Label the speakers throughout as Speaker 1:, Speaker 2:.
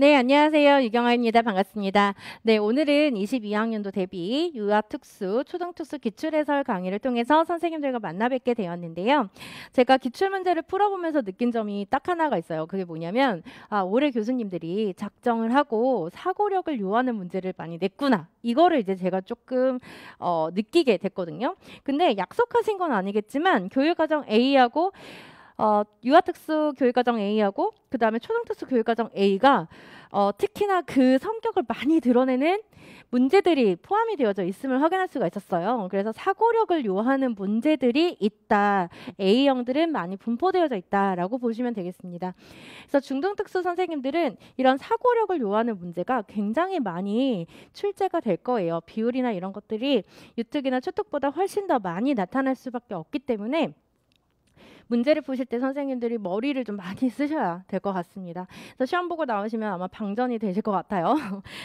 Speaker 1: 네, 안녕하세요. 유경아입니다. 반갑습니다. 네, 오늘은 22학년도 대비 유아특수, 초등특수 기출해설 강의를 통해서 선생님들과 만나 뵙게 되었는데요. 제가 기출문제를 풀어보면서 느낀 점이 딱 하나가 있어요. 그게 뭐냐면, 올해 교수님들이 작정을 하고 사고력을 요하는 문제를 많이 냈구나. 이거를 이제 제가 조금 느끼게 됐거든요. 근데 약속하신 건 아니겠지만, 교육과정 A하고 유아특수 교육과정 A하고 그 다음에 초등특수 교육과정 A가 특히나 그 성격을 많이 드러내는 문제들이 포함이 되어져 있음을 확인할 수가 있었어요. 그래서 사고력을 요하는 문제들이 있다. A형들은 많이 분포되어져 있다라고 보시면 되겠습니다. 그래서 중등특수 선생님들은 이런 사고력을 요하는 문제가 굉장히 많이 출제가 될 거예요. 비율이나 이런 것들이 유특이나 초특보다 훨씬 더 많이 나타날 수밖에 없기 때문에 문제를 푸실 때 선생님들이 머리를 좀 많이 쓰셔야 될 것 같습니다. 그래서 시험 보고 나오시면 아마 방전이 되실 것 같아요.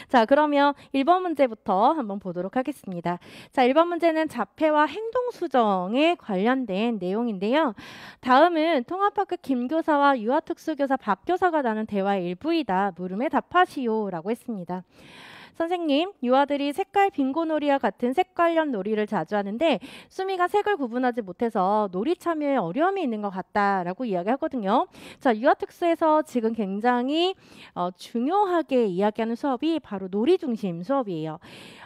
Speaker 1: 자, 그러면 1번 문제부터 한번 보도록 하겠습니다. 자, 1번 문제는 자폐와 행동 수정에 관련된 내용인데요. 다음은 통합학교 김교사와 유아특수교사 박교사가 나눈 대화의 일부이다. 물음에 답하시오라고 했습니다. 선생님, 유아들이 색깔 빙고놀이와 같은 색관련 놀이를 자주 하는데 수미가 색을 구분하지 못해서 놀이 참여에 어려움이 있는 것 같다라고 이야기하거든요. 자, 유아특수에서 지금 굉장히 중요하게 이야기하는 수업이 바로 놀이 중심 수업이에요.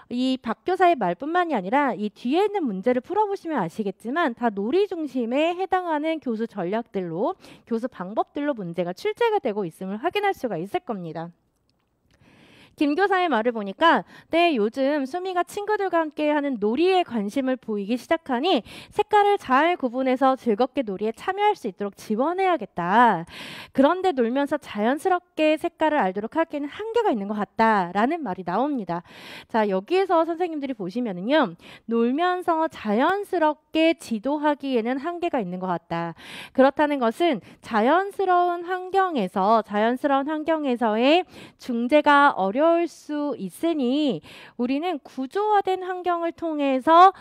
Speaker 1: 이 박교사의 말뿐만이 아니라 이 뒤에 있는 문제를 풀어보시면 아시겠지만 다 놀이 중심에 해당하는 교수 전략들로, 교수 방법들로 문제가 출제가 되고 있음을 확인할 수가 있을 겁니다. 김 교사의 말을 보니까 네, 요즘 수미가 친구들과 함께 하는 놀이에 관심을 보이기 시작하니 색깔을 잘 구분해서 즐겁게 놀이에 참여할 수 있도록 지원해야겠다. 그런데 놀면서 자연스럽게 색깔을 알도록 하기에는 한계가 있는 것 같다라는 말이 나옵니다. 자, 여기에서 선생님들이 보시면은요. 놀면서 자연스럽게 지도하기에는 한계가 있는 것 같다. 그렇다는 것은 자연스러운 환경에서의 중재가 어려울 수 있으니 우리는 구조화된 환경을 통해서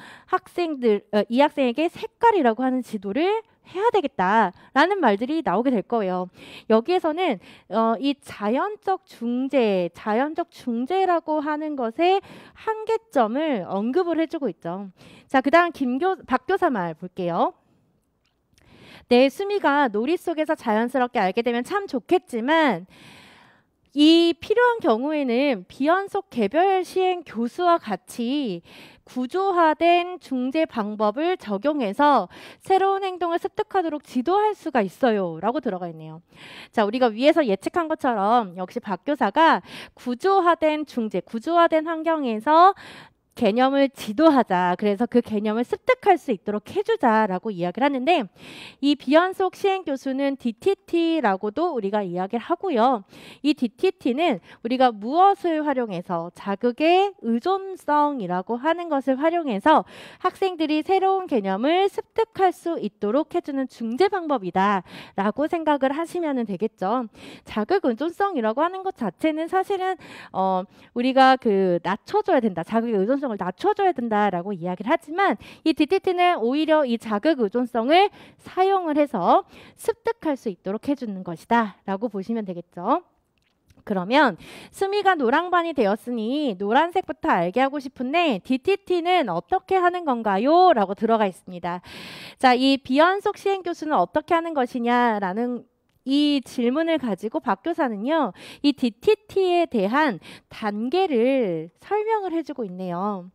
Speaker 1: 이 학생에게 색깔이라고 하는 지도를 해야 되겠다라는 말들이 나오게 될 거예요. 여기에서는 이 자연적 중재라고 하는 것의 한계점을 언급을 해주고 있죠. 자, 그다음 박교사 말 볼게요. 네, 수미가 놀이 속에서 자연스럽게 알게 되면 참 좋겠지만 이 필요한 경우에는 비연속 개별 시행 교수와 같이 구조화된 중재 방법을 적용해서 새로운 행동을 습득하도록 지도할 수가 있어요 라고 들어가 있네요. 자, 우리가 위에서 예측한 것처럼 역시 박 교사가 구조화된 환경에서 개념을 지도하자. 그래서 그 개념을 습득할 수 있도록 해주자라고 이야기를 하는데 이 비연속 시행 교수는 DTT라고도 우리가 이야기를 하고요. 이 DTT는 우리가 무엇을 활용해서 자극의 의존성이라고 하는 것을 활용해서 학생들이 새로운 개념을 습득할 수 있도록 해주는 중재 방법이다 라고 생각을 하시면 되겠죠. 자극 의존성이라고 하는 것 자체는 사실은 우리가 낮춰줘야 된다. 자극의 의존성을 낮춰줘야 된다라고 이야기를 하지만 이 DTT는 오히려 이 자극 의존성을 사용을 해서 습득할 수 있도록 해주는 것이다 라고 보시면 되겠죠. 그러면 수미가 노랑반이 되었으니 노란색부터 알게 하고 싶은데 DTT는 어떻게 하는 건가요? 라고 들어가 있습니다. 자, 이 비연속 시행 교수는 어떻게 하는 것이냐라는 이 질문을 가지고 박 교사는요. 이 DTT에 대한 단계를 설명을 해주고 있네요.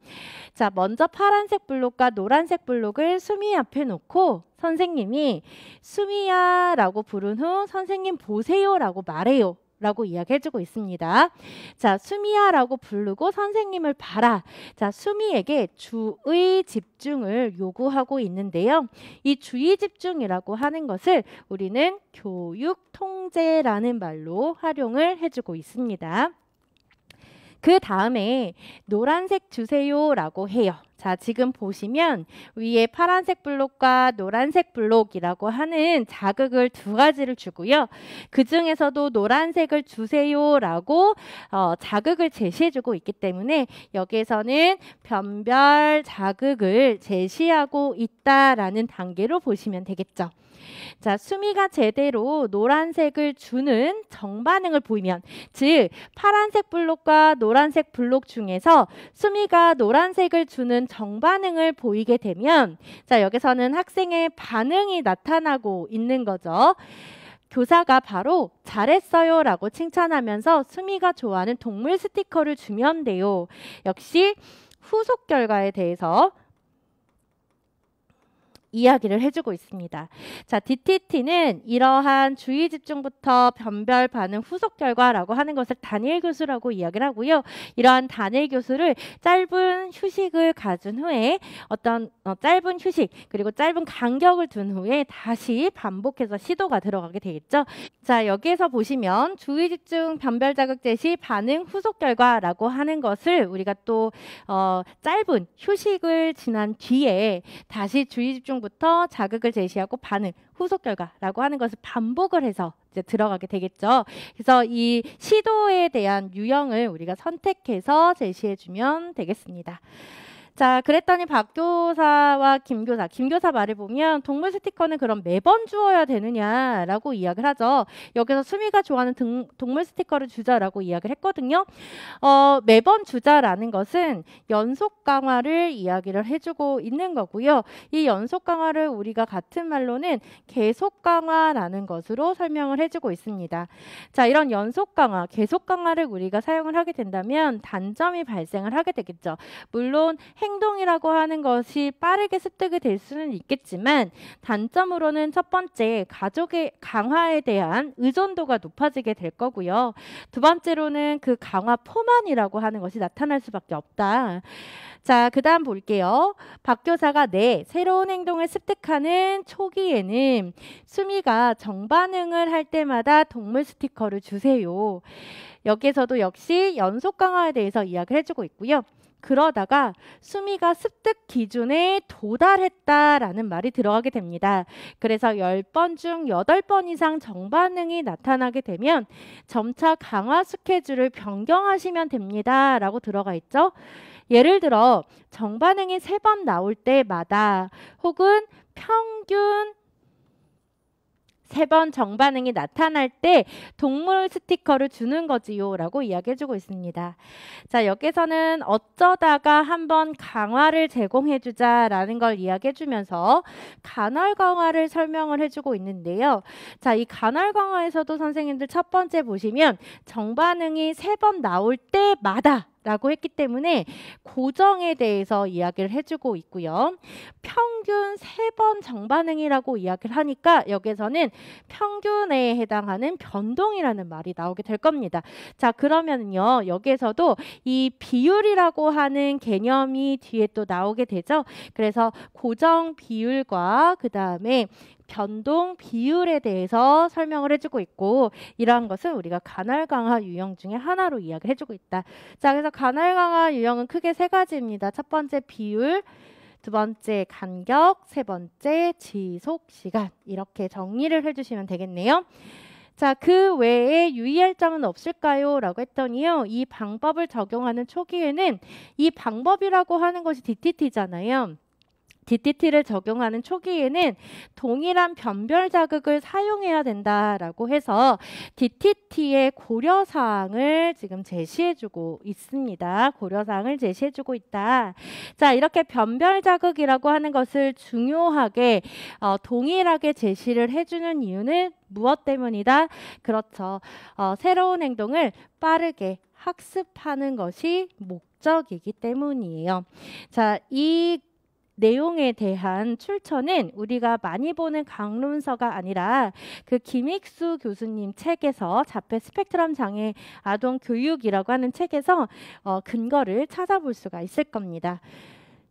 Speaker 1: 자, 먼저 파란색 블록과 노란색 블록을 수미 앞에 놓고 선생님이 수미야 라고 부른 후 선생님 보세요 라고 말해요. 라고 이야기해주고 있습니다. 자, 수미야 라고 부르고 선생님을 봐라. 자, 수미에게 주의 집중을 요구하고 있는데요. 이 주의 집중이라고 하는 것을 우리는 교육 통제라는 말로 활용을 해주고 있습니다. 그 다음에 노란색 주세요 라고 해요. 자, 자, 지금 보시면 위에 파란색 블록과 노란색 블록이라고 하는 자극을 두 가지를 주고요. 그 중에서도 노란색을 주세요라고 자극을 제시해주고 있기 때문에 여기에서는 변별 자극을 제시하고 있다라는 단계로 보시면 되겠죠. 자, 수미가 제대로 노란색을 주는 정반응을 보이면, 즉 파란색 블록과 노란색 블록 중에서 수미가 노란색을 주는 정반응을 보이게 되면, 자, 여기서는 학생의 반응이 나타나고 있는 거죠. 교사가 바로 잘했어요 라고 칭찬하면서 수미가 좋아하는 동물 스티커를 주면 돼요. 역시 후속 결과에 대해서 이야기를 해주고 있습니다. 자, DTT는 이러한 주의 집중부터 변별 반응 후속 결과라고 하는 것을 단일 교수라고 이야기를 하고요. 이러한 단일 교수를 짧은 휴식을 가진 후에 어떤 짧은 휴식 그리고 짧은 간격을 둔 후에 다시 반복해서 시도가 들어가게 되겠죠. 자, 여기에서 보시면 주의 집중 변별 자극 제시 반응 후속 결과라고 하는 것을 우리가 또 짧은 휴식을 지난 뒤에 다시 주의 집중 부터 자극을 제시하고 반응, 후속 결과라고 하는 것을 반복을 해서 이제 들어가게 되겠죠. 그래서 이 시도에 대한 유형을 우리가 선택해서 제시해주면 되겠습니다. 자, 그랬더니 박교사와 김교사 말을 보면 동물 스티커는 그럼 매번 주어야 되느냐라고 이야기를 하죠. 여기서 수미가 좋아하는 동물 스티커를 주자라고 이야기를 했거든요. 매번 주자라는 것은 연속 강화를 이야기를 해주고 있는 거고요. 이 연속 강화를 우리가 같은 말로는 계속 강화라는 것으로 설명을 해주고 있습니다. 자, 이런 연속 강화, 계속 강화를 우리가 사용을 하게 된다면 단점이 발생을 하게 되겠죠. 물론 행동이라고 하는 것이 빠르게 습득이 될 수는 있겠지만 단점으로는 첫 번째, 가족의 강화에 대한 의존도가 높아지게 될 거고요. 두 번째로는 그 강화 포만이라고 하는 것이 나타날 수밖에 없다. 자, 그 다음 볼게요. 박 교사가 새로운 행동을 습득하는 초기에는 수미가 정반응을 할 때마다 동물 스티커를 주세요. 여기에서도 역시 연속 강화에 대해서 이야기를 해주고 있고요. 그러다가 수미가 습득 기준에 도달했다라는 말이 들어가게 됩니다. 그래서 10번 중 8번 이상 정반응이 나타나게 되면 점차 강화 스케줄을 변경하시면 됩니다. 라고 들어가 있죠. 예를 들어 정반응이 3번 나올 때마다 혹은 평균 3번 정반응이 나타날 때 동물 스티커를 주는 거지요 라고 이야기해주고 있습니다. 자, 여기서는 어쩌다가 한번 강화를 제공해주자 라는 걸 이야기해주면서 간헐 강화를 설명을 해주고 있는데요. 자, 이 간헐 강화에서도 선생님들 첫 번째 보시면 정반응이 3번 나올 때마다 라고 했기 때문에 고정에 대해서 이야기를 해주고 있고요. 평균 3번 정반응이라고 이야기를 하니까 여기서는 평균에 해당하는 변동이라는 말이 나오게 될 겁니다. 자, 그러면요 여기에서도 이 비율이라고 하는 개념이 뒤에 또 나오게 되죠. 그래서 고정 비율과 그 다음에 변동 비율에 대해서 설명을 해주고 있고 이러한 것을 우리가 간헐 강화 유형 중에 하나로 이야기를 해주고 있다. 자, 그래서 간헐 강화 유형은 크게 3가지입니다. 첫 번째 비율, 두 번째 간격, 세 번째 지속 시간 이렇게 정리를 해주시면 되겠네요. 자, 그 외에 유의할 점은 없을까요? 라고 했더니요. 이 방법을 적용하는 초기에는 이 방법이라고 하는 것이 DTT잖아요. DTT를 적용하는 초기에는 동일한 변별 자극을 사용해야 된다라고 해서 DTT의 고려사항을 지금 제시해주고 있습니다. 고려사항을 제시해주고 있다. 자, 이렇게 변별 자극이라고 하는 것을 중요하게 동일하게 제시를 해주는 이유는 무엇 때문이다? 그렇죠. 새로운 행동을 빠르게 학습하는 것이 목적이기 때문이에요. 자, 이 내용에 대한 출처는 우리가 많이 보는 강론서가 아니라 그 김익수 교수님 책에서 자폐 스펙트럼 장애 아동 교육이라고 하는 책에서 근거를 찾아볼 수가 있을 겁니다.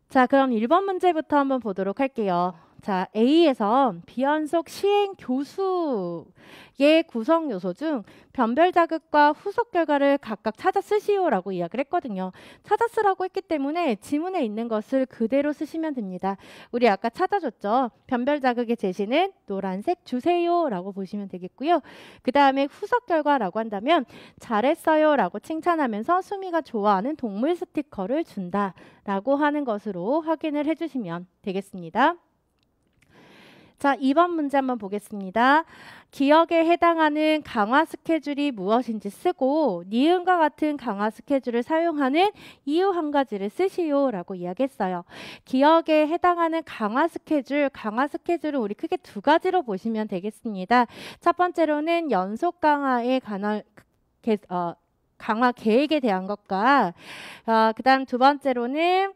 Speaker 1: 자, 그럼 1번 문제부터 한번 보도록 할게요. 자, A에서 비연속 시행 교수의 구성 요소 중 변별 자극과 후속 결과를 각각 찾아 쓰시오라고 이야기를 했거든요. 찾아 쓰라고 했기 때문에 지문에 있는 것을 그대로 쓰시면 됩니다. 우리 아까 찾아줬죠. 변별 자극의 제시는 노란색 주세요라고 보시면 되겠고요. 그 다음에 후속 결과라고 한다면 잘했어요라고 칭찬하면서 수미가 좋아하는 동물 스티커를 준다라고 하는 것으로 확인을 해주시면 되겠습니다. 자, 2번 문제 한번 보겠습니다. 기억에 해당하는 강화 스케줄이 무엇인지 쓰고 니은과 같은 강화 스케줄을 사용하는 이유 한 가지를 쓰시오라고 이야기했어요. 기억에 해당하는 강화 스케줄은 우리 크게 두 가지로 보시면 되겠습니다. 첫 번째로는 연속 강화의 강화 계획에 대한 것과 그 다음 두 번째로는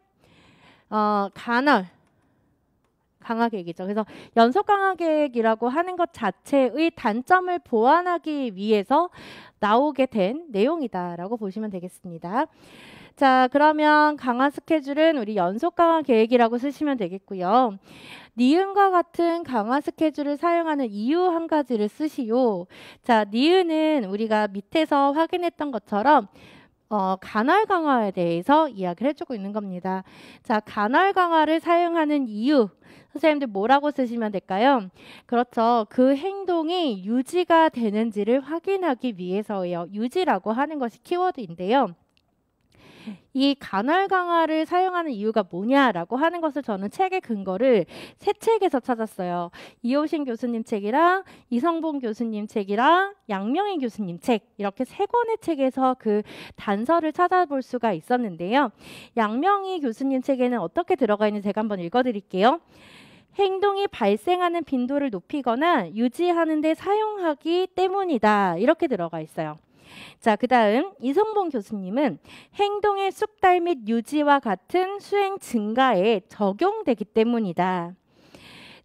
Speaker 1: 강화 계획이죠. 그래서 연속 강화 계획이라고 하는 것 자체의 단점을 보완하기 위해서 나오게 된 내용이다라고 보시면 되겠습니다. 자, 그러면 강화 스케줄은 우리 연속 강화 계획이라고 쓰시면 되겠고요. 니은과 같은 강화 스케줄을 사용하는 이유 한 가지를 쓰시오. 자, 니은은 우리가 밑에서 확인했던 것처럼 간헐 강화에 대해서 이야기를 해주고 있는 겁니다. 자, 간헐 강화를 사용하는 이유, 선생님들 뭐라고 쓰시면 될까요? 그렇죠. 그 행동이 유지가 되는지를 확인하기 위해서예요. 유지라고 하는 것이 키워드인데요. 이 간헐 강화를 사용하는 이유가 뭐냐라고 하는 것을 저는 책의 근거를 세 책에서 찾았어요. 이호신 교수님 책이랑 이성봉 교수님 책이랑 양명희 교수님 책, 이렇게 세 권의 책에서 그 단서를 찾아볼 수가 있었는데요. 양명희 교수님 책에는 어떻게 들어가 있는지 제가 한번 읽어드릴게요. 행동이 발생하는 빈도를 높이거나 유지하는 데 사용하기 때문이다, 이렇게 들어가 있어요. 자, 그 다음 이성봉 교수님은 행동의 숙달 및 유지와 같은 수행 증가에 적용되기 때문이다.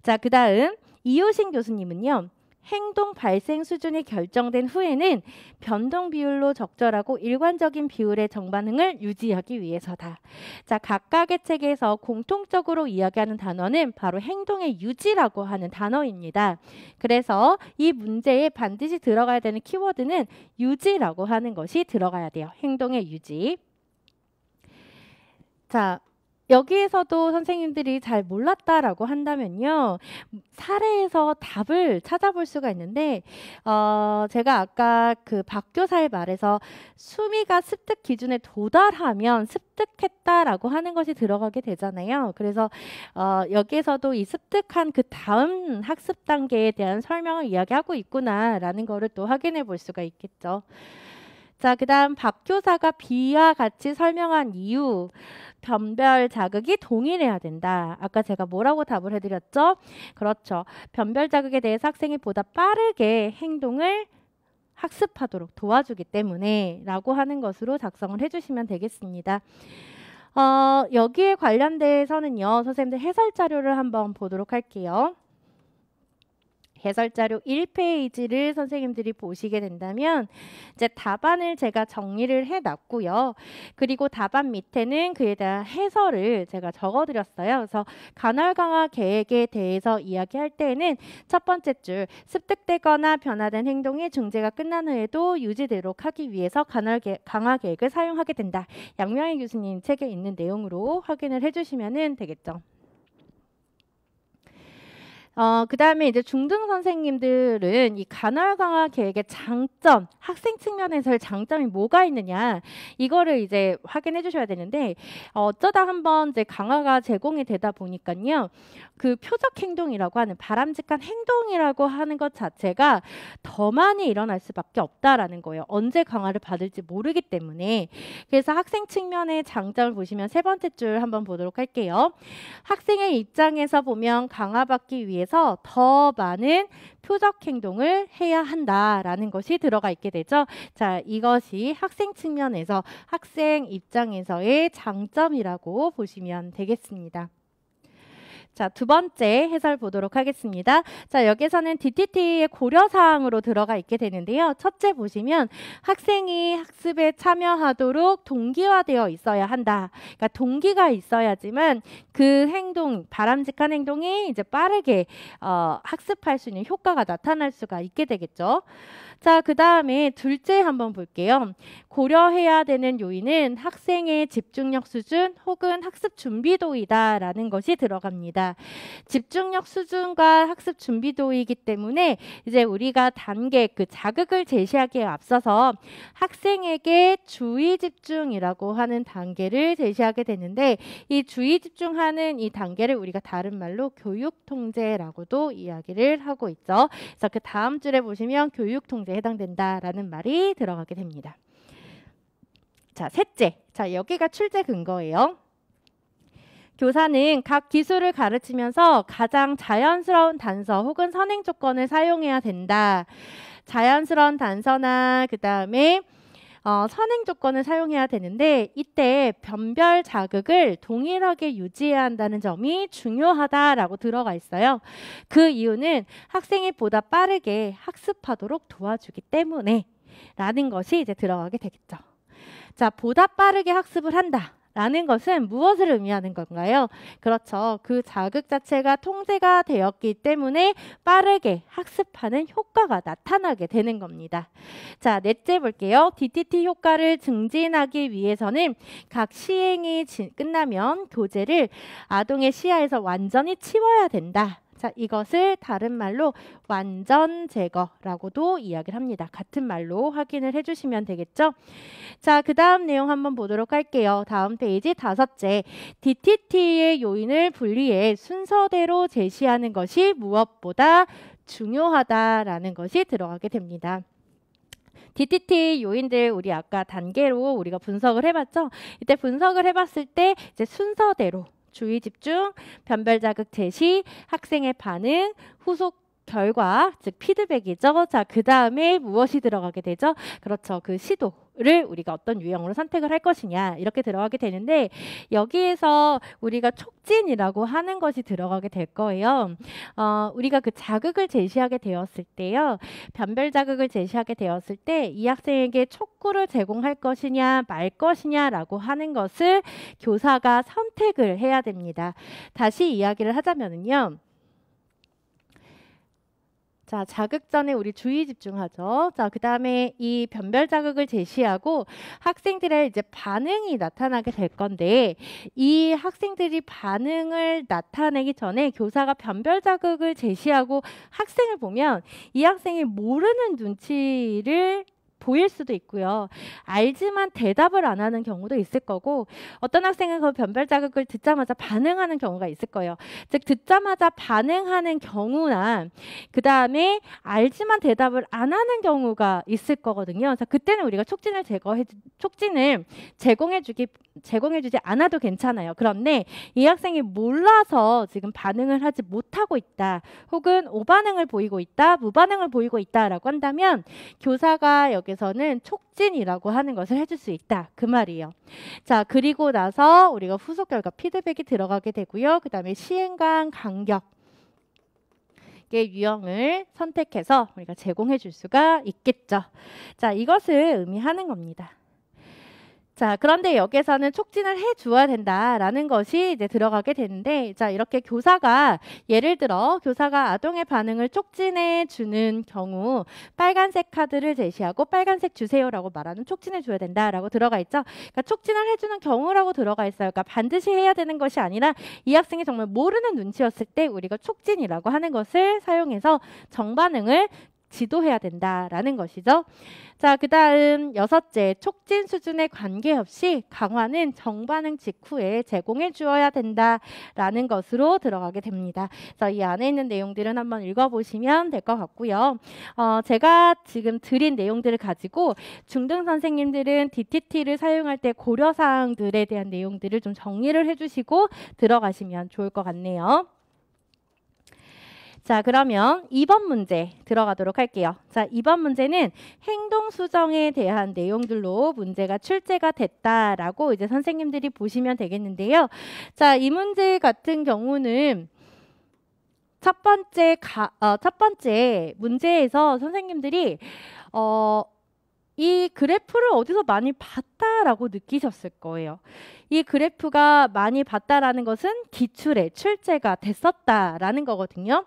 Speaker 1: 자, 그 다음 이호신 교수님은요. 행동 발생 수준이 결정된 후에는 변동 비율로 적절하고 일관적인 비율의 정반응을 유지하기 위해서다. 자, 각각의 책에서 공통적으로 이야기하는 단어는 바로 행동의 유지라고 하는 단어입니다. 그래서 이 문제에 반드시 들어가야 되는 키워드는 유지라고 하는 것이 들어가야 돼요. 행동의 유지. 자, 여기에서도 선생님들이 잘 몰랐다라고 한다면요. 사례에서 답을 찾아볼 수가 있는데 제가 아까 그 박 교사의 말에서 수미가 습득 기준에 도달하면 습득했다라고 하는 것이 들어가게 되잖아요. 그래서 여기에서도 이 습득한 그 다음 학습 단계에 대한 설명을 이야기하고 있구나라는 거를 또 확인해 볼 수가 있겠죠. 자, 그 다음 박 교사가 B와 같이 설명한 이유, 변별 자극이 동일해야 된다. 아까 제가 뭐라고 답을 해드렸죠? 그렇죠. 변별 자극에 대해서 학생이 보다 빠르게 행동을 학습하도록 도와주기 때문에 라고 하는 것으로 작성을 해주시면 되겠습니다. 여기에 관련돼서는요. 선생님들 해설 자료를 한번 보도록 할게요. 해설 자료 1페이지를 선생님들이 보시게 된다면 이제 답안을 제가 정리를 해놨고요. 그리고 답안 밑에는 그에 대한 해설을 제가 적어드렸어요. 그래서 간헐 강화 계획에 대해서 이야기할 때에는 첫 번째 줄 습득되거나 변화된 행동이 중재가 끝난 후에도 유지되도록 하기 위해서 간헐 강화 계획을 사용하게 된다. 양명희 교수님 책에 있는 내용으로 확인을 해주시면 되겠죠. 그 다음에 이제 중등 선생님들은 이 간헐 강화 계획의 장점, 학생 측면에서의 장점이 뭐가 있느냐, 이거를 이제 확인해 주셔야 되는데, 어쩌다 한번 이제 강화가 제공이 되다 보니까요, 그 표적 행동이라고 하는 바람직한 행동이라고 하는 것 자체가 더 많이 일어날 수밖에 없다라는 거예요. 언제 강화를 받을지 모르기 때문에. 그래서 학생 측면의 장점을 보시면 세 번째 줄 한번 보도록 할게요. 학생의 입장에서 보면 강화받기 위해서 더 많은 표적 행동을 해야 한다라는 것이 들어가 있게 되죠. 자, 이것이 학생 측면에서, 학생 입장에서의 장점이라고 보시면 되겠습니다. 자, 두 번째 해설 보도록 하겠습니다. 자, 여기서는 DTT의 고려사항으로 들어가 있게 되는데요. 첫째 보시면 학생이 학습에 참여하도록 동기화되어 있어야 한다. 그러니까 동기가 있어야지만 그 행동, 바람직한 행동이 이제 빠르게 학습할 수 있는 효과가 나타날 수가 있게 되겠죠. 자, 그 다음에 둘째 한번 볼게요. 고려해야 되는 요인은 학생의 집중력 수준 혹은 학습 준비도이다라는 것이 들어갑니다. 집중력 수준과 학습 준비도이기 때문에 이제 우리가 단계, 그 자극을 제시하기에 앞서서 학생에게 주의 집중이라고 하는 단계를 제시하게 되는데 이 주의 집중하는 이 단계를 우리가 다른 말로 교육 통제라고도 이야기를 하고 있죠. 그래서 그 다음 줄에 보시면 교육 통제에 해당된다라는 말이 들어가게 됩니다. 자, 셋째. 자, 여기가 출제 근거예요. 교사는 각 기술을 가르치면서 가장 자연스러운 단서 혹은 선행 조건을 사용해야 된다. 자연스러운 단서나 그 다음에 선행 조건을 사용해야 되는데 이때 변별 자극을 동일하게 유지해야 한다는 점이 중요하다라고 들어가 있어요. 그 이유는 학생이 보다 빠르게 학습하도록 도와주기 때문에 라는 것이 이제 들어가게 되겠죠. 자, 보다 빠르게 학습을 한다. 라는 것은 무엇을 의미하는 건가요? 그렇죠. 그 자극 자체가 통제가 되었기 때문에 빠르게 학습하는 효과가 나타나게 되는 겁니다. 자, 넷째 볼게요. DTT 효과를 증진하기 위해서는 각 시행이 끝나면 교재를 아동의 시야에서 완전히 치워야 된다. 자, 이것을 다른 말로 완전 제거라고도 이야기를 합니다. 같은 말로 확인을 해주시면 되겠죠? 자, 그 다음 내용 한번 보도록 할게요. 다음 페이지 다섯째. DTT의 요인을 분리해 순서대로 제시하는 것이 무엇보다 중요하다라는 것이 들어가게 됩니다. DTT 요인들 우리 아까 단계로 우리가 분석을 해봤죠? 이때 분석을 해봤을 때 이제 순서대로 주의 집중, 변별 자극 제시, 학생의 반응, 후속 결과, 즉 피드백이죠. 자, 그 다음에 무엇이 들어가게 되죠? 그렇죠. 그 시도를 우리가 어떤 유형으로 선택을 할 것이냐 이렇게 들어가게 되는데 여기에서 우리가 촉진이라고 하는 것이 들어가게 될 거예요. 우리가 그 자극을 제시하게 되었을 때요. 변별 자극을 제시하게 되었을 때 이 학생에게 촉구를 제공할 것이냐 말 것이냐라고 하는 것을 교사가 선택을 해야 됩니다. 다시 이야기를 하자면요. 자, 자극 전에 우리 주의 집중하죠. 자, 그 다음에 이 변별 자극을 제시하고 학생들의 이제 반응이 나타나게 될 건데 이 학생들이 반응을 나타내기 전에 교사가 변별 자극을 제시하고 학생을 보면 이 학생이 모르는 눈치를 보일 수도 있고요. 알지만 대답을 안 하는 경우도 있을 거고 어떤 학생은 그 변별 자극을 듣자마자 반응하는 경우가 있을 거예요. 즉 듣자마자 반응하는 경우나 그 다음에 알지만 대답을 안 하는 경우가 있을 거거든요. 그래서 그때는 우리가 촉진을 제공해주지 않아도 괜찮아요. 그런데 이 학생이 몰라서 지금 반응을 하지 못하고 있다. 혹은 오반응을 보이고 있다. 무반응을 보이고 있다라고 한다면 교사가 여기서는 촉진이라고 하는 것을 해줄 수 있다. 그 말이에요. 자, 그리고 나서 우리가 후속 결과 피드백이 들어가게 되고요. 그 다음에 시행관 간격 유형을 선택해서 우리가 제공해 줄 수가 있겠죠. 자, 이것을 의미하는 겁니다. 자, 그런데 여기서는 촉진을 해주어야 된다라는 것이 이제 들어가게 되는데, 자, 이렇게 교사가 예를 들어 교사가 아동의 반응을 촉진해 주는 경우 빨간색 카드를 제시하고 빨간색 주세요라고 말하는 촉진해 줘야 된다라고 들어가 있죠. 그러니까 촉진을 해주는 경우라고 들어가 있어요. 그러니까 반드시 해야 되는 것이 아니라 이 학생이 정말 모르는 눈치였을 때 우리가 촉진이라고 하는 것을 사용해서 정반응을 지도해야 된다라는 것이죠. 자, 그 다음 여섯째, 촉진 수준에 관계없이 강화는 정반응 직후에 제공해 주어야 된다라는 것으로 들어가게 됩니다. 그래서 이 안에 있는 내용들은 한번 읽어보시면 될 것 같고요. 제가 지금 드린 내용들을 가지고 중등 선생님들은 DTT를 사용할 때 고려사항들에 대한 내용들을 좀 정리를 해주시고 들어가시면 좋을 것 같네요. 자, 그러면 2번 문제 들어가도록 할게요. 자, 2번 문제는 행동 수정에 대한 내용들로 문제가 출제가 됐다라고 이제 선생님들이 보시면 되겠는데요. 자, 이 문제 같은 경우는 첫 번째 문제에서 선생님들이 이 그래프를 어디서 많이 봤다라고 느끼셨을 거예요. 이 그래프가 많이 봤다라는 것은 기출에 출제가 됐었다라는 거거든요.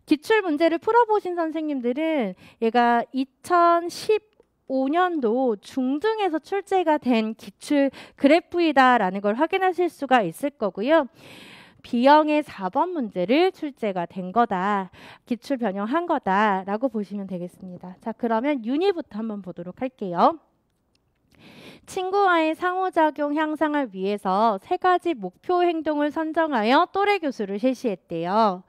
Speaker 1: 기출 문제를 풀어보신 선생님들은 얘가 2015년도 중등에서 출제가 된 기출 그래프이다라는 걸 확인하실 수가 있을 거고요. B형의 4번 문제를 출제가 된 거다. 기출 변형한 거다라고 보시면 되겠습니다. 자, 그러면 윤희부터 한번 보도록 할게요. 친구와의 상호작용 향상을 위해서 3가지 목표 행동을 선정하여 또래 교수를 실시했대요.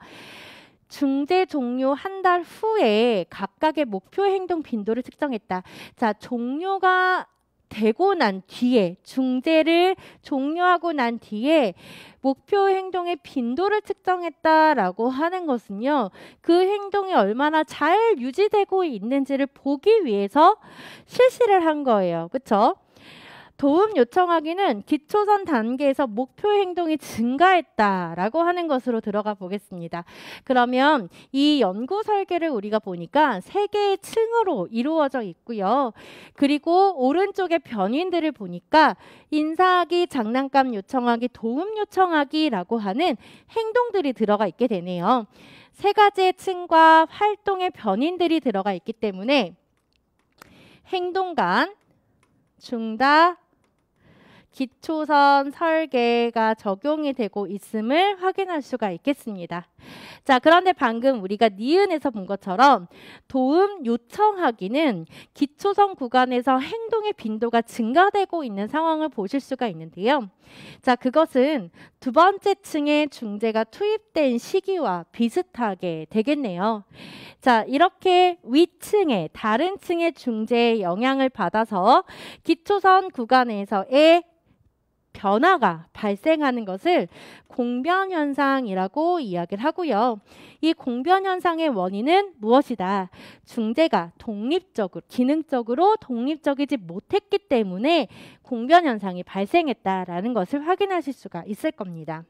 Speaker 1: 중재 종료 한 달 후에 각각의 목표 행동 빈도를 측정했다. 자, 종료가 되고 난 뒤에, 중재를 종료하고 난 뒤에 목표 행동의 빈도를 측정했다라고 하는 것은요, 그 행동이 얼마나 잘 유지되고 있는지를 보기 위해서 실시를 한 거예요. 그렇죠? 도움 요청하기는 기초선 단계에서 목표 행동이 증가했다라고 하는 것으로 들어가 보겠습니다. 그러면 이 연구 설계를 우리가 보니까 3개의 층으로 이루어져 있고요. 그리고 오른쪽에 변인들을 보니까 인사하기, 장난감 요청하기, 도움 요청하기라고 하는 행동들이 들어가 있게 되네요. 3가지의 층과 활동의 변인들이 들어가 있기 때문에 행동간, 중다, 기초선 설계가 적용이 되고 있음을 확인할 수가 있겠습니다. 자, 그런데 방금 우리가 니은에서 본 것처럼 도움 요청하기는 기초선 구간에서 행동의 빈도가 증가되고 있는 상황을 보실 수가 있는데요. 자, 그것은 2번째 층의 중재가 투입된 시기와 비슷하게 되겠네요. 자, 이렇게 위층의 다른 층의 중재의 영향을 받아서 기초선 구간에서의 변화가 발생하는 것을 공변현상이라고 이야기를 하고요. 이 공변현상의 원인은 무엇이다? 중재가 독립적으로, 기능적으로 독립적이지 못했기 때문에 공변현상이 발생했다라는 것을 확인하실 수가 있을 겁니다.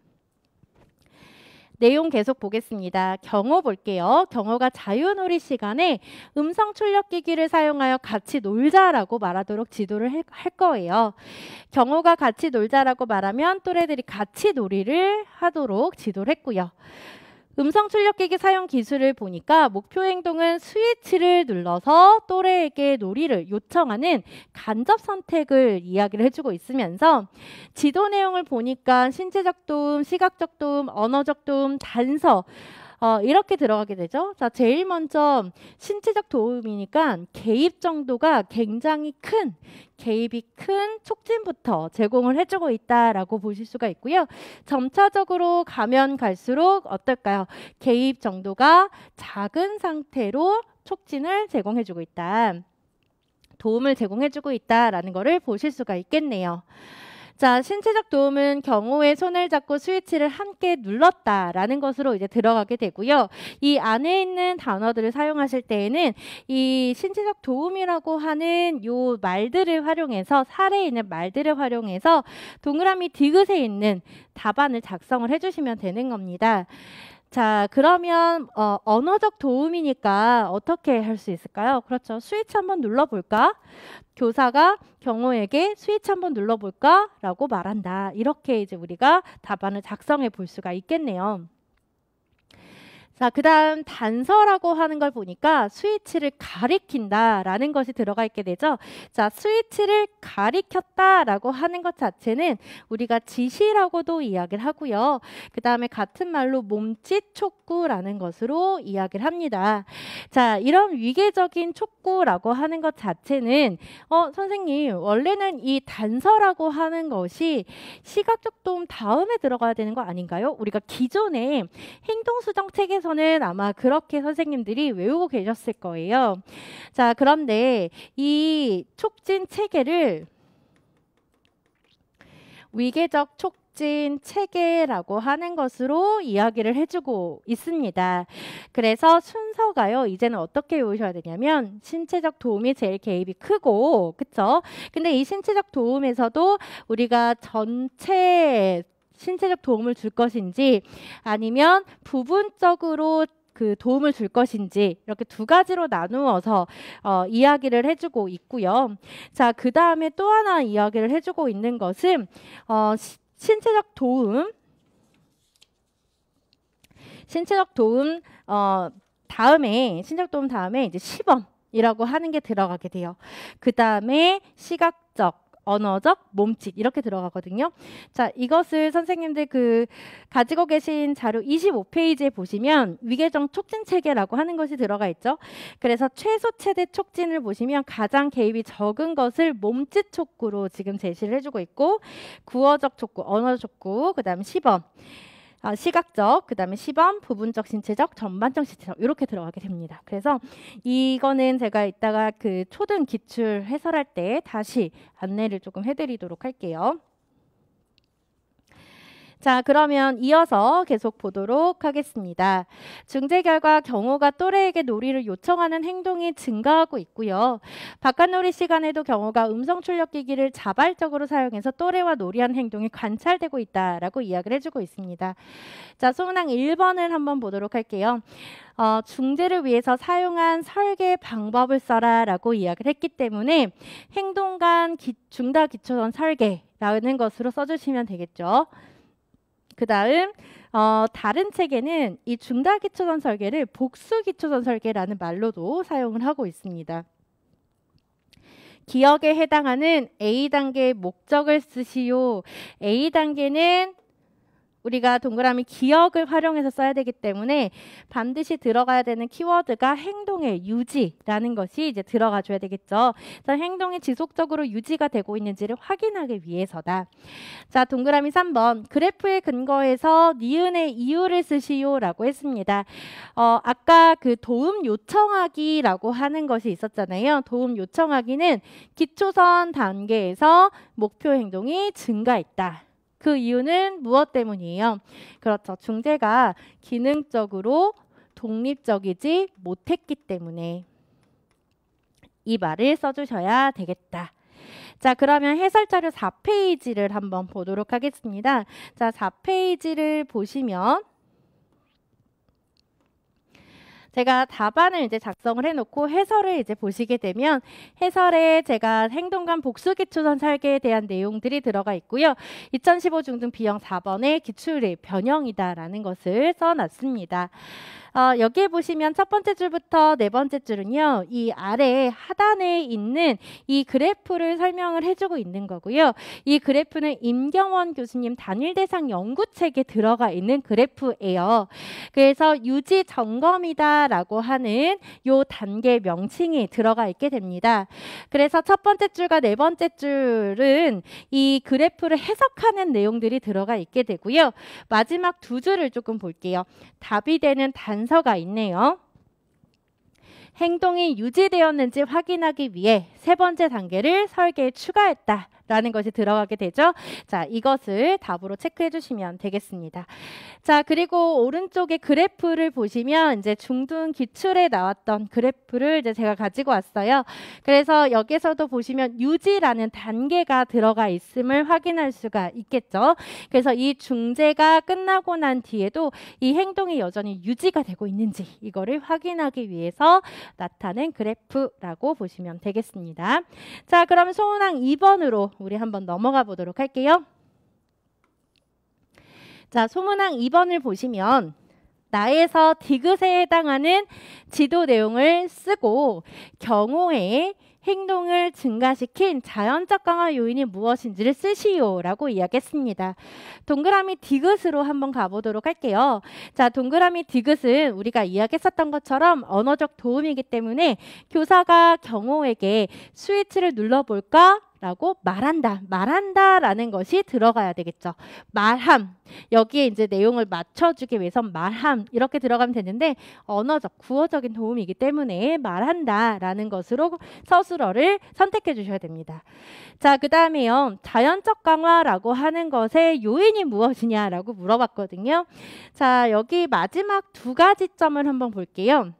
Speaker 1: 내용 계속 보겠습니다. 경호 볼게요. 경호가 자유놀이 시간에 음성 출력기기를 사용하여 같이 놀자라고 말하도록 지도를 할 거예요. 경호가 같이 놀자라고 말하면 또래들이 같이 놀이를 하도록 지도를 했고요. 음성 출력기기 사용 기술을 보니까 목표 행동은 스위치를 눌러서 또래에게 놀이를 요청하는 간접 선택을 이야기를 해주고 있으면서 지도 내용을 보니까 신체적 도움, 시각적 도움, 언어적 도움, 단서 이렇게 들어가게 되죠. 자, 제일 먼저 신체적 도움이니까 개입 정도가 굉장히 큰, 개입이 큰 촉진부터 제공을 해주고 있다라고 보실 수가 있고요. 점차적으로 가면 갈수록 어떨까요? 개입 정도가 작은 상태로 촉진을 제공해주고 있다. 도움을 제공해주고 있다라는 것을 보실 수가 있겠네요. 자, 신체적 도움은 경호의 손을 잡고 스위치를 함께 눌렀다라는 것으로 이제 들어가게 되고요. 이 안에 있는 단어들을 사용하실 때에는 이 신체적 도움이라고 하는 요 말들을 활용해서 사례에 있는 말들을 활용해서 동그라미 디귿에 있는 답안을 작성을 해주시면 되는 겁니다. 자, 그러면 언어적 도움이니까 어떻게 할 수 있을까요? 그렇죠. 스위치 한번 눌러볼까? 교사가 경호에게 스위치 한번 눌러볼까? 라고 말한다. 이렇게 이제 우리가 답안을 작성해 볼 수가 있겠네요. 자, 그 다음 단서라고 하는 걸 보니까 스위치를 가리킨다라는 것이 들어가 있게 되죠. 자, 스위치를 가리켰다라고 하는 것 자체는 우리가 지시라고도 이야기를 하고요. 그 다음에 같은 말로 몸짓 촉구라는 것으로 이야기를 합니다. 자, 이런 위계적인 촉구라고 하는 것 자체는 선생님, 원래는 이 단서라고 하는 것이 시각적 도움 다음에 들어가야 되는 거 아닌가요? 우리가 기존에 행동수정 책에서는 아마 그렇게 선생님들이 외우고 계셨을 거예요. 자, 그런데 이 촉진 체계를 위계적 촉진 체계라고 하는 것으로 이야기를 해주고 있습니다. 그래서 순서가요, 이제는 어떻게 외우셔야 되냐면 신체적 도움이 제일 개입이 크고, 그쵸? 근데 이 신체적 도움에서도 우리가 전체 신체적 도움을 줄 것인지 아니면 부분적으로 그 도움을 줄 것인지 이렇게 두 가지로 나누어서 이야기를 해주고 있고요. 자, 그 다음에 또 하나 이야기를 해주고 있는 것은 신체적 도움 다음에 이제 시범이라고 하는 게 들어가게 돼요. 그 다음에 시각적, 언어적, 몸짓 이렇게 들어가거든요. 자, 이것을 선생님들 가지고 계신 자료 25페이지에 보시면 위계정 촉진 체계라고 하는 것이 들어가 있죠. 그래서 최소 최대 촉진을 보시면 가장 개입이 적은 것을 몸짓 촉구로 지금 제시를 해주고 있고, 구어적 촉구, 언어적 촉구, 그 다음에 시범, 시각적, 그 다음에 시범, 부분적 신체적, 전반적 신체적 이렇게 들어가게 됩니다. 그래서 이거는 제가 이따가 그 초등 기출 해설할 때 다시 안내를 조금 해드리도록 할게요. 자, 그러면 이어서 계속 보도록 하겠습니다. 중재 결과 경호가 또래에게 놀이를 요청하는 행동이 증가하고 있고요. 바깥놀이 시간에도 경호가 음성 출력기기를 자발적으로 사용해서 또래와 놀이하는 행동이 관찰되고 있다라고 이야기를 해주고 있습니다. 자, 소문항 1번을 한번 보도록 할게요. 중재를 위해서 사용한 설계 방법을 써라라고 이야기를 했기 때문에 행동 간 중다 기초선 설계라는 것으로 써주시면 되겠죠. 그 다음 다른 책에는 이 중다 기초선 설계를 복수 기초선 설계라는 말로도 사용을 하고 있습니다. 기억에 해당하는 A단계의 목적을 쓰시오. A단계는 우리가 동그라미 기억을 활용해서 써야 되기 때문에 반드시 들어가야 되는 키워드가 행동의 유지라는 것이 이제 들어가 줘야 되겠죠. 그래서 행동이 지속적으로 유지가 되고 있는지를 확인하기 위해서다. 자, 동그라미 3번 그래프에 근거해서 니은의 이유를 쓰시오라고 했습니다. 아까 그 도움 요청하기라고 하는 것이 있었잖아요. 도움 요청하기는 기초선 단계에서 목표 행동이 증가했다. 그 이유는 무엇 때문이에요? 그렇죠. 중재가 기능적으로 독립적이지 못했기 때문에 이 말을 써주셔야 되겠다. 자, 그러면 해설자료 4페이지를 한번 보도록 하겠습니다. 자, 4페이지를 보시면 제가 답안을 이제 작성을 해놓고 해설을 이제 보시게 되면 해설에 제가 행동간 복수 기초선 설계에 대한 내용들이 들어가 있고요. 2015 중등 B형 4번의 기출의 변형이다라는 것을 써놨습니다. 여기에 보시면 첫 번째 줄부터 네 번째 줄은요. 이 아래 하단에 있는 이 그래프를 설명을 해주고 있는 거고요. 이 그래프는 임경원 교수님 단일 대상 연구책에 들어가 있는 그래프예요. 그래서 유지 점검이다라고 하는 요 단계 명칭이 들어가 있게 됩니다. 그래서 첫 번째 줄과 네 번째 줄은 이 그래프를 해석하는 내용들이 들어가 있게 되고요. 마지막 두 줄을 조금 볼게요. 답이 되는 단서가 있네요. 행동이 유지되었는지 확인하기 위해 세 번째 단계를 설계에 추가했다. 라는 것이 들어가게 되죠. 자, 이것을 답으로 체크해 주시면 되겠습니다. 자, 그리고 오른쪽에 그래프를 보시면 이제 중등 기출에 나왔던 그래프를 이제 제가 가지고 왔어요. 그래서 여기서도 보시면 유지라는 단계가 들어가 있음을 확인할 수가 있겠죠. 그래서 이 중재가 끝나고 난 뒤에도 이 행동이 여전히 유지가 되고 있는지 이거를 확인하기 위해서 나타낸 그래프라고 보시면 되겠습니다. 자, 그럼 소문항 2번으로 우리 한번 넘어가 보도록 할게요. 자, 소문항 2번을 보시면 나에서 디귿에 해당하는 지도 내용을 쓰고 경호의 행동을 증가시킨 자연적 강화 요인이 무엇인지를 쓰시오라고 이야기했습니다. 동그라미 디귿으로 한번 가보도록 할게요. 자, 동그라미 디귿은 우리가 이야기했었던 것처럼 언어적 도움이기 때문에 교사가 경호에게 스위치를 눌러볼까? 라고 말한다라는 것이 들어가야 되겠죠. 말함, 여기에 이제 내용을 맞춰주기 위해서 말함 이렇게 들어가면 되는데 언어적, 구어적인 도움이기 때문에 말한다라는 것으로 서술어를 선택해 주셔야 됩니다. 자, 그 다음에요. 자연적 강화라고 하는 것의 요인이 무엇이냐라고 물어봤거든요. 자, 여기 마지막 두 가지 점을 한번 볼게요.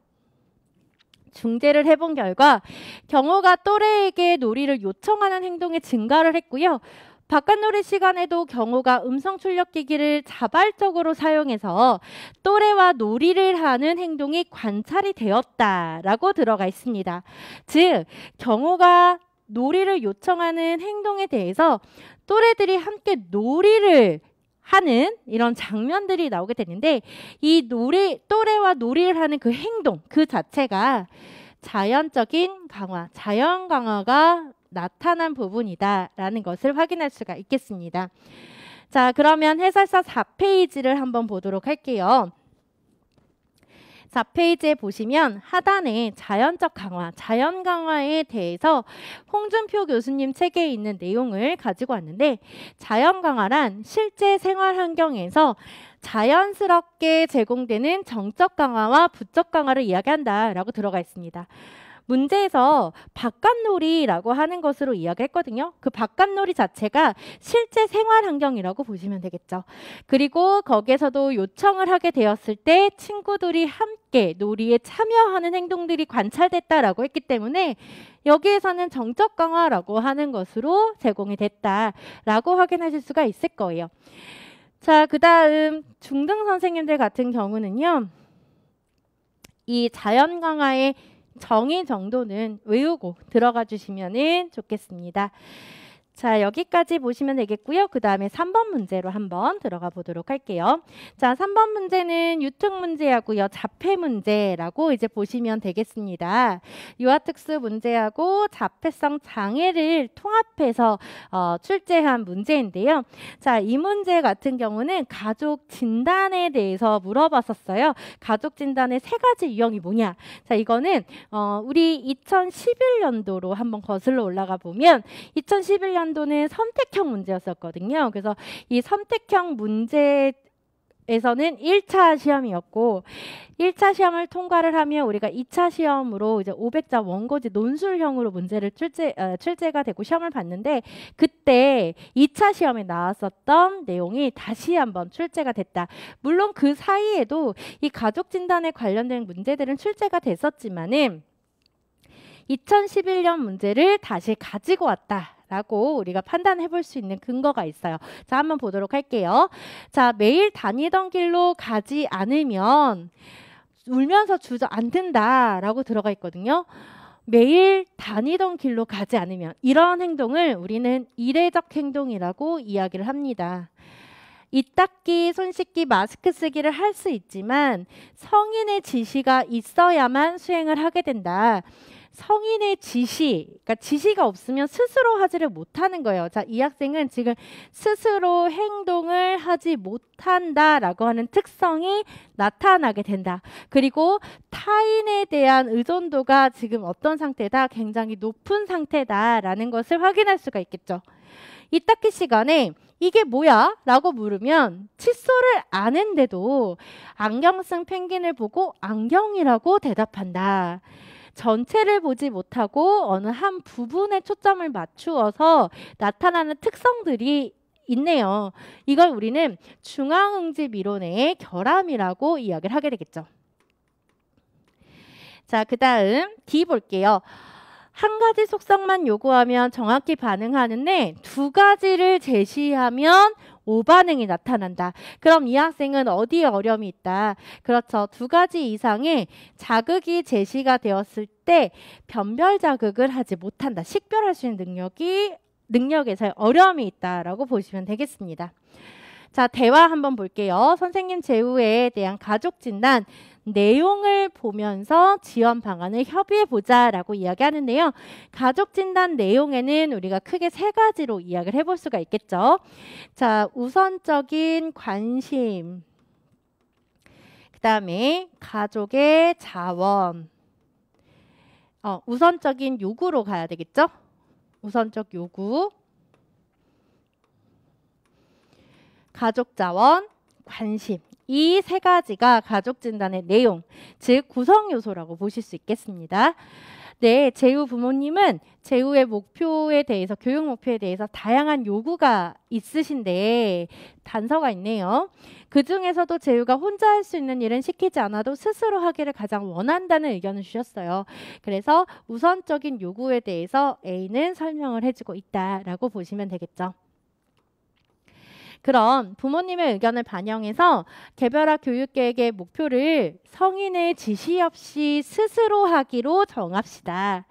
Speaker 1: 중재를 해본 결과 경호가 또래에게 놀이를 요청하는 행동이 증가를 했고요. 바깥놀이 시간에도 경호가 음성 출력기기를 자발적으로 사용해서 또래와 놀이를 하는 행동이 관찰이 되었다라고 들어가 있습니다. 즉, 경호가 놀이를 요청하는 행동에 대해서 또래들이 함께 놀이를 하는 이런 장면들이 나오게 되는데, 이 또래와 놀이를 하는 그 행동 그 자체가 자연적인 강화, 자연 강화가 나타난 부분이다라는 것을 확인할 수가 있겠습니다. 자, 그러면 해설서 4페이지를 한번 보도록 할게요. 4페이지에 보시면 하단에 자연적 강화, 자연 강화에 대해서 홍준표 교수님 책에 있는 내용을 가지고 왔는데, 자연 강화란 실제 생활 환경에서 자연스럽게 제공되는 정적 강화와 부적 강화를 이야기한다라고 들어가 있습니다. 문제에서 바깥놀이라고 하는 것으로 이야기했거든요. 그 바깥놀이 자체가 실제 생활 환경이라고 보시면 되겠죠. 그리고 거기에서도 요청을 하게 되었을 때 친구들이 함께 놀이에 참여하는 행동들이 관찰됐다라고 했기 때문에 여기에서는 정적 강화라고 하는 것으로 제공이 됐다라고 확인하실 수가 있을 거예요. 자, 그 다음 중등 선생님들 같은 경우는요, 이 자연 강화의 정의 정도는 외우고 들어가 주시면 좋겠습니다. 자, 여기까지 보시면 되겠고요. 그 다음에 3번 문제로 한번 들어가 보도록 할게요. 자, 3번 문제는 유특 문제하고요, 자폐 문제라고 이제 보시면 되겠습니다. 유아특수 문제하고 자폐성 장애를 통합해서 출제한 문제인데요. 자, 이 문제 같은 경우는 가족 진단에 대해서 물어봤었어요. 가족 진단의 3가지 유형이 뭐냐? 자, 이거는 우리 2011년도로 한번 거슬러 올라가 보면 2011년도는 선택형 문제였었거든요. 그래서 이 선택형 문제에서는 1차 시험이었고, 1차 시험을 통과를 하면 우리가 2차 시험으로 이제 500자 원고지 논술형으로 문제를 출제가 되고 시험을 봤는데, 그때 2차 시험에 나왔었던 내용이 다시 한번 출제가 됐다. 물론 그 사이에도 이 가족 진단에 관련된 문제들은 출제가 됐었지만은 2011년 문제를 다시 가지고 왔다 라고 우리가 판단해 볼 수 있는 근거가 있어요. 자, 한번 보도록 할게요. 자, 매일 다니던 길로 가지 않으면 울면서 주저앉는다 라고 들어가 있거든요. 매일 다니던 길로 가지 않으면, 이런 행동을 우리는 이례적 행동이라고 이야기를 합니다. 입 닦기, 손 씻기, 마스크 쓰기를 할 수 있지만 성인의 지시가 있어야만 수행을 하게 된다. 성인의 지시, 그러니까 지시가 없으면 스스로 하지를 못하는 거예요. 자, 이 학생은 지금 스스로 행동을 하지 못한다라고 하는 특성이 나타나게 된다. 그리고 타인에 대한 의존도가 지금 어떤 상태다? 굉장히 높은 상태다라는 것을 확인할 수가 있겠죠. 입 닦기 시간에 이게 뭐야? 라고 물으면 칫솔을 아는데도 안경 쓴 펭귄을 보고 안경이라고 대답한다. 전체를 보지 못하고 어느 한 부분에 초점을 맞추어서 나타나는 특성들이 있네요. 이걸 우리는 중앙응집 이론의 결함이라고 이야기를 하게 되겠죠. 자, 그 다음 D 볼게요. 한 가지 속성만 요구하면 정확히 반응하는데 2가지를 제시하면 오반응이 나타난다. 그럼 이 학생은 어디에 어려움이 있다? 그렇죠. 2가지 이상의 자극이 제시가 되었을 때 변별 자극을 하지 못한다. 식별할 수 있는 능력에서 어려움이 있다라고 보시면 되겠습니다. 자, 대화 한번 볼게요. 선생님 제후에 대한 가족 진단 내용을 보면서 지원 방안을 협의해 보자라고 이야기하는데요. 가족 진단 내용에는 우리가 크게 3가지로 이야기를 해볼 수가 있겠죠. 자, 우선적인 관심, 그 다음에 가족의 자원, 우선적인 요구로 가야 되겠죠. 우선적 요구, 가족 자원, 관심, 이 3가지가 가족 진단의 내용, 즉 구성 요소라고 보실 수 있겠습니다. 네, 제후 부모님은 제후의 목표에 대해서, 교육 목표에 대해서 다양한 요구가 있으신데 단서가 있네요. 그 중에서도 제후가 혼자 할 수 있는 일은 시키지 않아도 스스로 하기를 가장 원한다는 의견을 주셨어요. 그래서 우선적인 요구에 대해서 A는 설명을 해주고 있다라고 보시면 되겠죠. 그런 부모님의 의견을 반영해서 개별화 교육계획의 목표를 성인의 지시 없이 스스로 하기로 정합시다.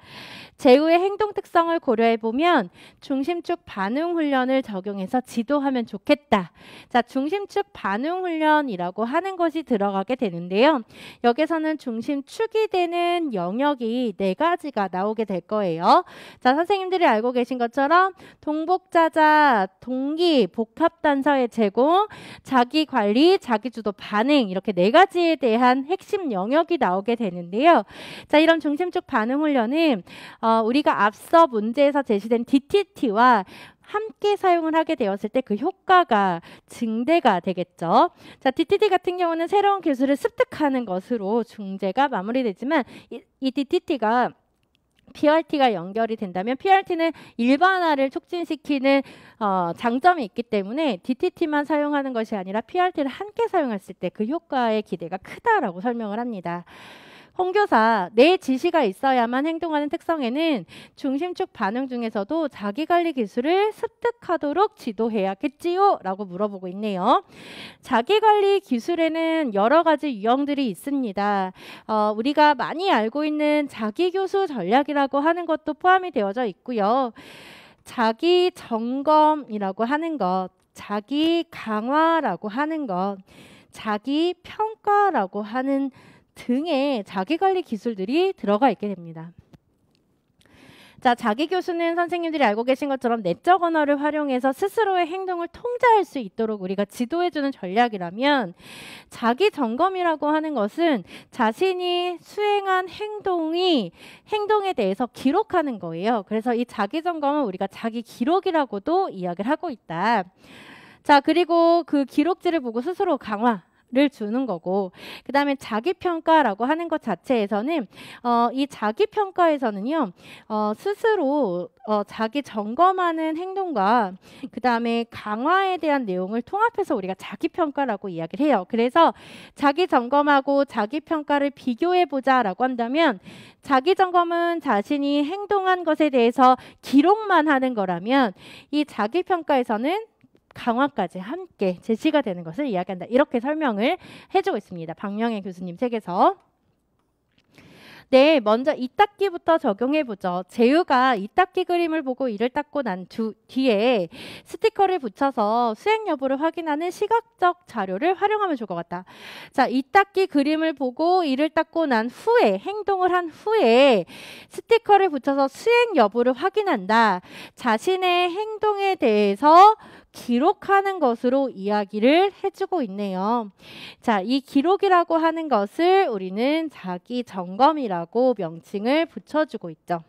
Speaker 1: 제후의 행동 특성을 고려해보면 중심축 반응 훈련을 적용해서 지도하면 좋겠다. 자, 중심축 반응 훈련이라고 하는 것이 들어가게 되는데요. 여기서는 중심축이 되는 영역이 4가지가 나오게 될 거예요. 자, 선생님들이 알고 계신 것처럼 동복자자, 동기, 복합단서의 제공, 자기관리, 자기주도 반응 이렇게 4가지에 대한 핵심 영역이 나오게 되는데요. 자, 이런 중심축 반응 훈련은 우리가 앞서 문제에서 제시된 DTT와 함께 사용을 하게 되었을 때 그 효과가 증대가 되겠죠. 자, DTT 같은 경우는 새로운 기술을 습득하는 것으로 중재가 마무리되지만 이 DTT가 PRT가 연결이 된다면 PRT는 일반화를 促진시키는 장점이 있기 때문에 DTT만 사용하는 것이 아니라 PRT를 함께 사용했을 때 그 효과의 기대가 크다라고 설명을 합니다. 홍교사, 내 지시가 있어야만 행동하는 특성에는 중심축 반응 중에서도 자기관리 기술을 습득하도록 지도해야겠지요? 라고 물어보고 있네요. 자기관리 기술에는 여러 가지 유형들이 있습니다. 우리가 많이 알고 있는 자기교수 전략이라고 하는 것도 포함이 되어져 있고요. 자기 점검이라고 하는 것, 자기 강화라고 하는 것, 자기 평가라고 하는 등의 자기관리 기술들이 들어가 있게 됩니다. 자, 자기교수는 선생님들이 알고 계신 것처럼 내적 언어를 활용해서 스스로의 행동을 통제할 수 있도록 우리가 지도해주는 전략이라면 자기 점검이라고 하는 것은 자신이 수행한 행동에 대해서 기록하는 거예요. 그래서 이 자기 점검은 우리가 자기 기록이라고도 이야기를 하고 있다. 자, 그리고 그 기록지를 보고 스스로 를 주는 거고, 그 다음에 자기평가라고 하는 것 자체에서는 이 자기평가에서는요 스스로 자기 점검하는 행동과 그 다음에 강화에 대한 내용을 통합해서 우리가 자기평가라고 이야기를 해요. 그래서 자기 점검하고 자기평가를 비교해보자 라고 한다면 자기 점검은 자신이 행동한 것에 대해서 기록만 하는 거라면 이 자기평가에서는 강화까지 함께 제시가 되는 것을 이야기한다. 이렇게 설명을 해주고 있습니다. 박명애 교수님 책에서. 네, 먼저 이닦기부터 적용해보죠. 재우가 이닦기 그림을 보고 이를 닦고 난 뒤에 스티커를 붙여서 수행 여부를 확인하는 시각적 자료를 활용하면 좋을 것 같다. 자, 이닦기 그림을 보고 이를 닦고 난 후에, 행동을 한 후에 스티커를 붙여서 수행 여부를 확인한다. 자신의 행동에 대해서 기록하는 것으로 이야기를 해주고 있네요. 자, 이 기록이라고 하는 것을 우리는 자기 점검이라고 명칭을 붙여주고 있죠.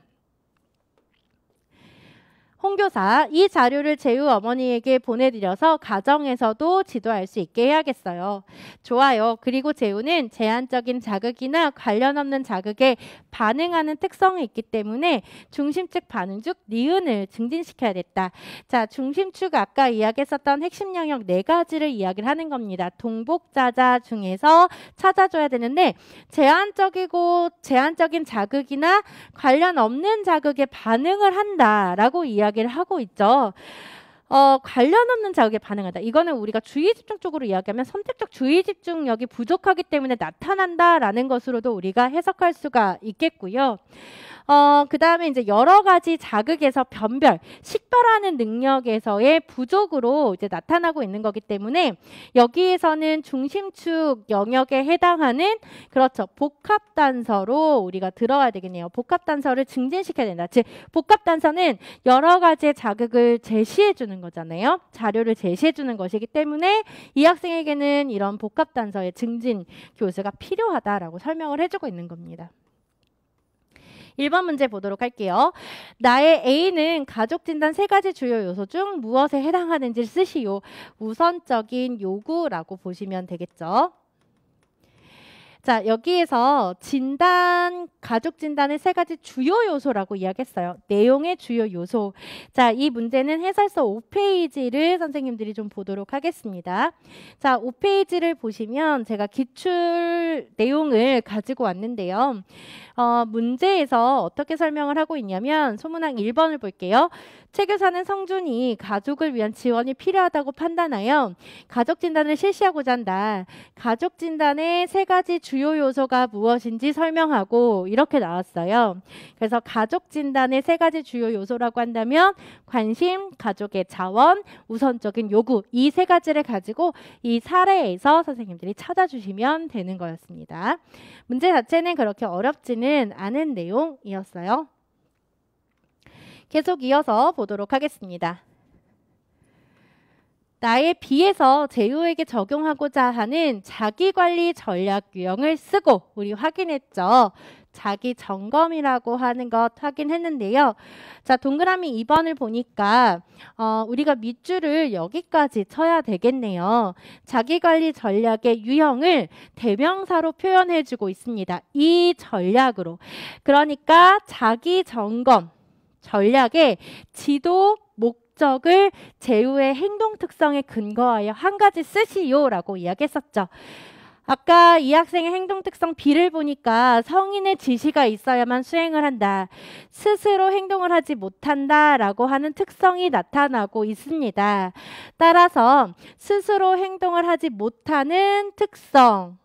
Speaker 1: 홍교사, 이 자료를 재우 어머니에게 보내드려서 가정에서도 지도할 수 있게 해야겠어요. 좋아요. 그리고 재우는 제한적인 자극이나 관련 없는 자극에 반응하는 특성이 있기 때문에 중심축 반응축 니은을 증진시켜야겠다. 자, 중심축 아까 이야기했었던 핵심 영역 4가지를 이야기를 하는 겁니다. 동복자자 중에서 찾아줘야 되는데 제한적인 자극이나 관련 없는 자극에 반응을 한다라고 이야기를 하고 있죠. 관련 없는 자극에 반응한다. 이거는 우리가 주의 집중 쪽으로 이야기하면 선택적 주의 집중력이 부족하기 때문에 나타난다라는 것으로도 우리가 해석할 수가 있겠고요. 그 다음에 이제 여러 가지 자극에서 식별하는 능력에서의 부족으로 이제 나타나고 있는 거기 때문에 여기에서는 중심축 영역에 해당하는 그렇죠. 복합단서로 우리가 들어가야 되겠네요. 복합단서를 증진시켜야 된다. 즉 복합단서는 여러 가지의 자극을 제시해 주는 거잖아요. 자료를 제시해 주는 것이기 때문에 이 학생에게는 이런 복합단서의 증진 교수가 필요하다라고 설명을 해주고 있는 겁니다. 1번 문제 보도록 할게요. 나의 A는 가족 진단 3가지 주요 요소 중 무엇에 해당하는지를 쓰시오. 우선적인 요구라고 보시면 되겠죠. 자, 여기에서 가족 진단의 세 가지 주요 요소라고 이야기했어요. 내용의 주요 요소. 자, 이 문제는 해설서 5페이지를 선생님들이 좀 보도록 하겠습니다. 자, 5페이지를 보시면 제가 기출 내용을 가지고 왔는데요. 문제에서 어떻게 설명을 하고 있냐면 소문항 1번을 볼게요. 최 교사는 성준이 가족을 위한 지원이 필요하다고 판단하여 가족 진단을 실시하고자 한다. 가족 진단의 세 가지 주요 요소가 무엇인지 설명하고 이렇게 나왔어요. 그래서 가족 진단의 세 가지 주요 요소라고 한다면 관심, 가족의 자원, 우선적인 요구 이 세 가지를 가지고 이 사례에서 선생님들이 찾아주시면 되는 거였습니다. 문제 자체는 그렇게 어렵지는 않은 내용이었어요. 계속 이어서 보도록 하겠습니다. 나에 비해서 재우에게 적용하고자 하는 자기관리 전략 유형을 쓰고 우리 확인했죠. 자기 점검이라고 하는 것 확인했는데요. 자, 동그라미 2번을 보니까 우리가 밑줄을 여기까지 쳐야 되겠네요. 자기관리 전략의 유형을 대명사로 표현해주고 있습니다. 이 전략으로. 그러니까 자기 점검 전략의 지도 목적을 제후의 행동 특성에 근거하여 한 가지 쓰시오라고 이야기했었죠. 아까 이 학생의 행동 특성 B를 보니까 성인의 지시가 있어야만 수행을 한다. 스스로 행동을 하지 못한다라고 하는 특성이 나타나고 있습니다. 따라서 스스로 행동을 하지 못하는 특성,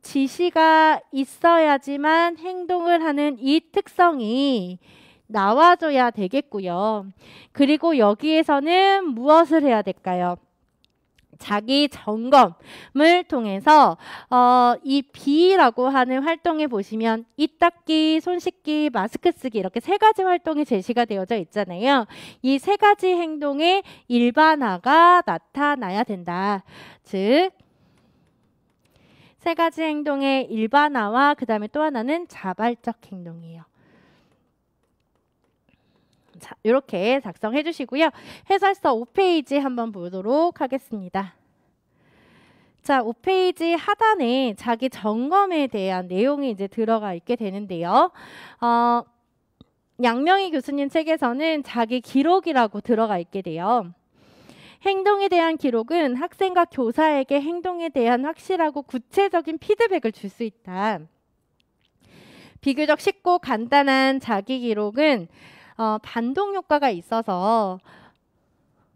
Speaker 1: 지시가 있어야지만 행동을 하는 이 특성이 나와줘야 되겠고요. 그리고 여기에서는 무엇을 해야 될까요? 자기 점검을 통해서 이 B라고 하는 활동에 보시면 입 닦기, 손 씻기, 마스크 쓰기 이렇게 세 가지 활동이 제시가 되어져 있잖아요. 이 세 가지 행동의 일반화가 나타나야 된다. 즉 세 가지 행동의 일반화와 그 다음에 또 하나는 자발적 행동이에요. 자, 이렇게 작성해 주시고요. 해설서 5페이지 한번 보도록 하겠습니다. 자, 5페이지 하단에 자기 점검에 대한 내용이 이제 들어가 있게 되는데요. 양명희 교수님 책에서는 자기 기록이라고 들어가 있게 돼요. 행동에 대한 기록은 학생과 교사에게 행동에 대한 확실하고 구체적인 피드백을 줄 수 있다. 비교적 쉽고 간단한 자기 기록은 반동 효과가 있어서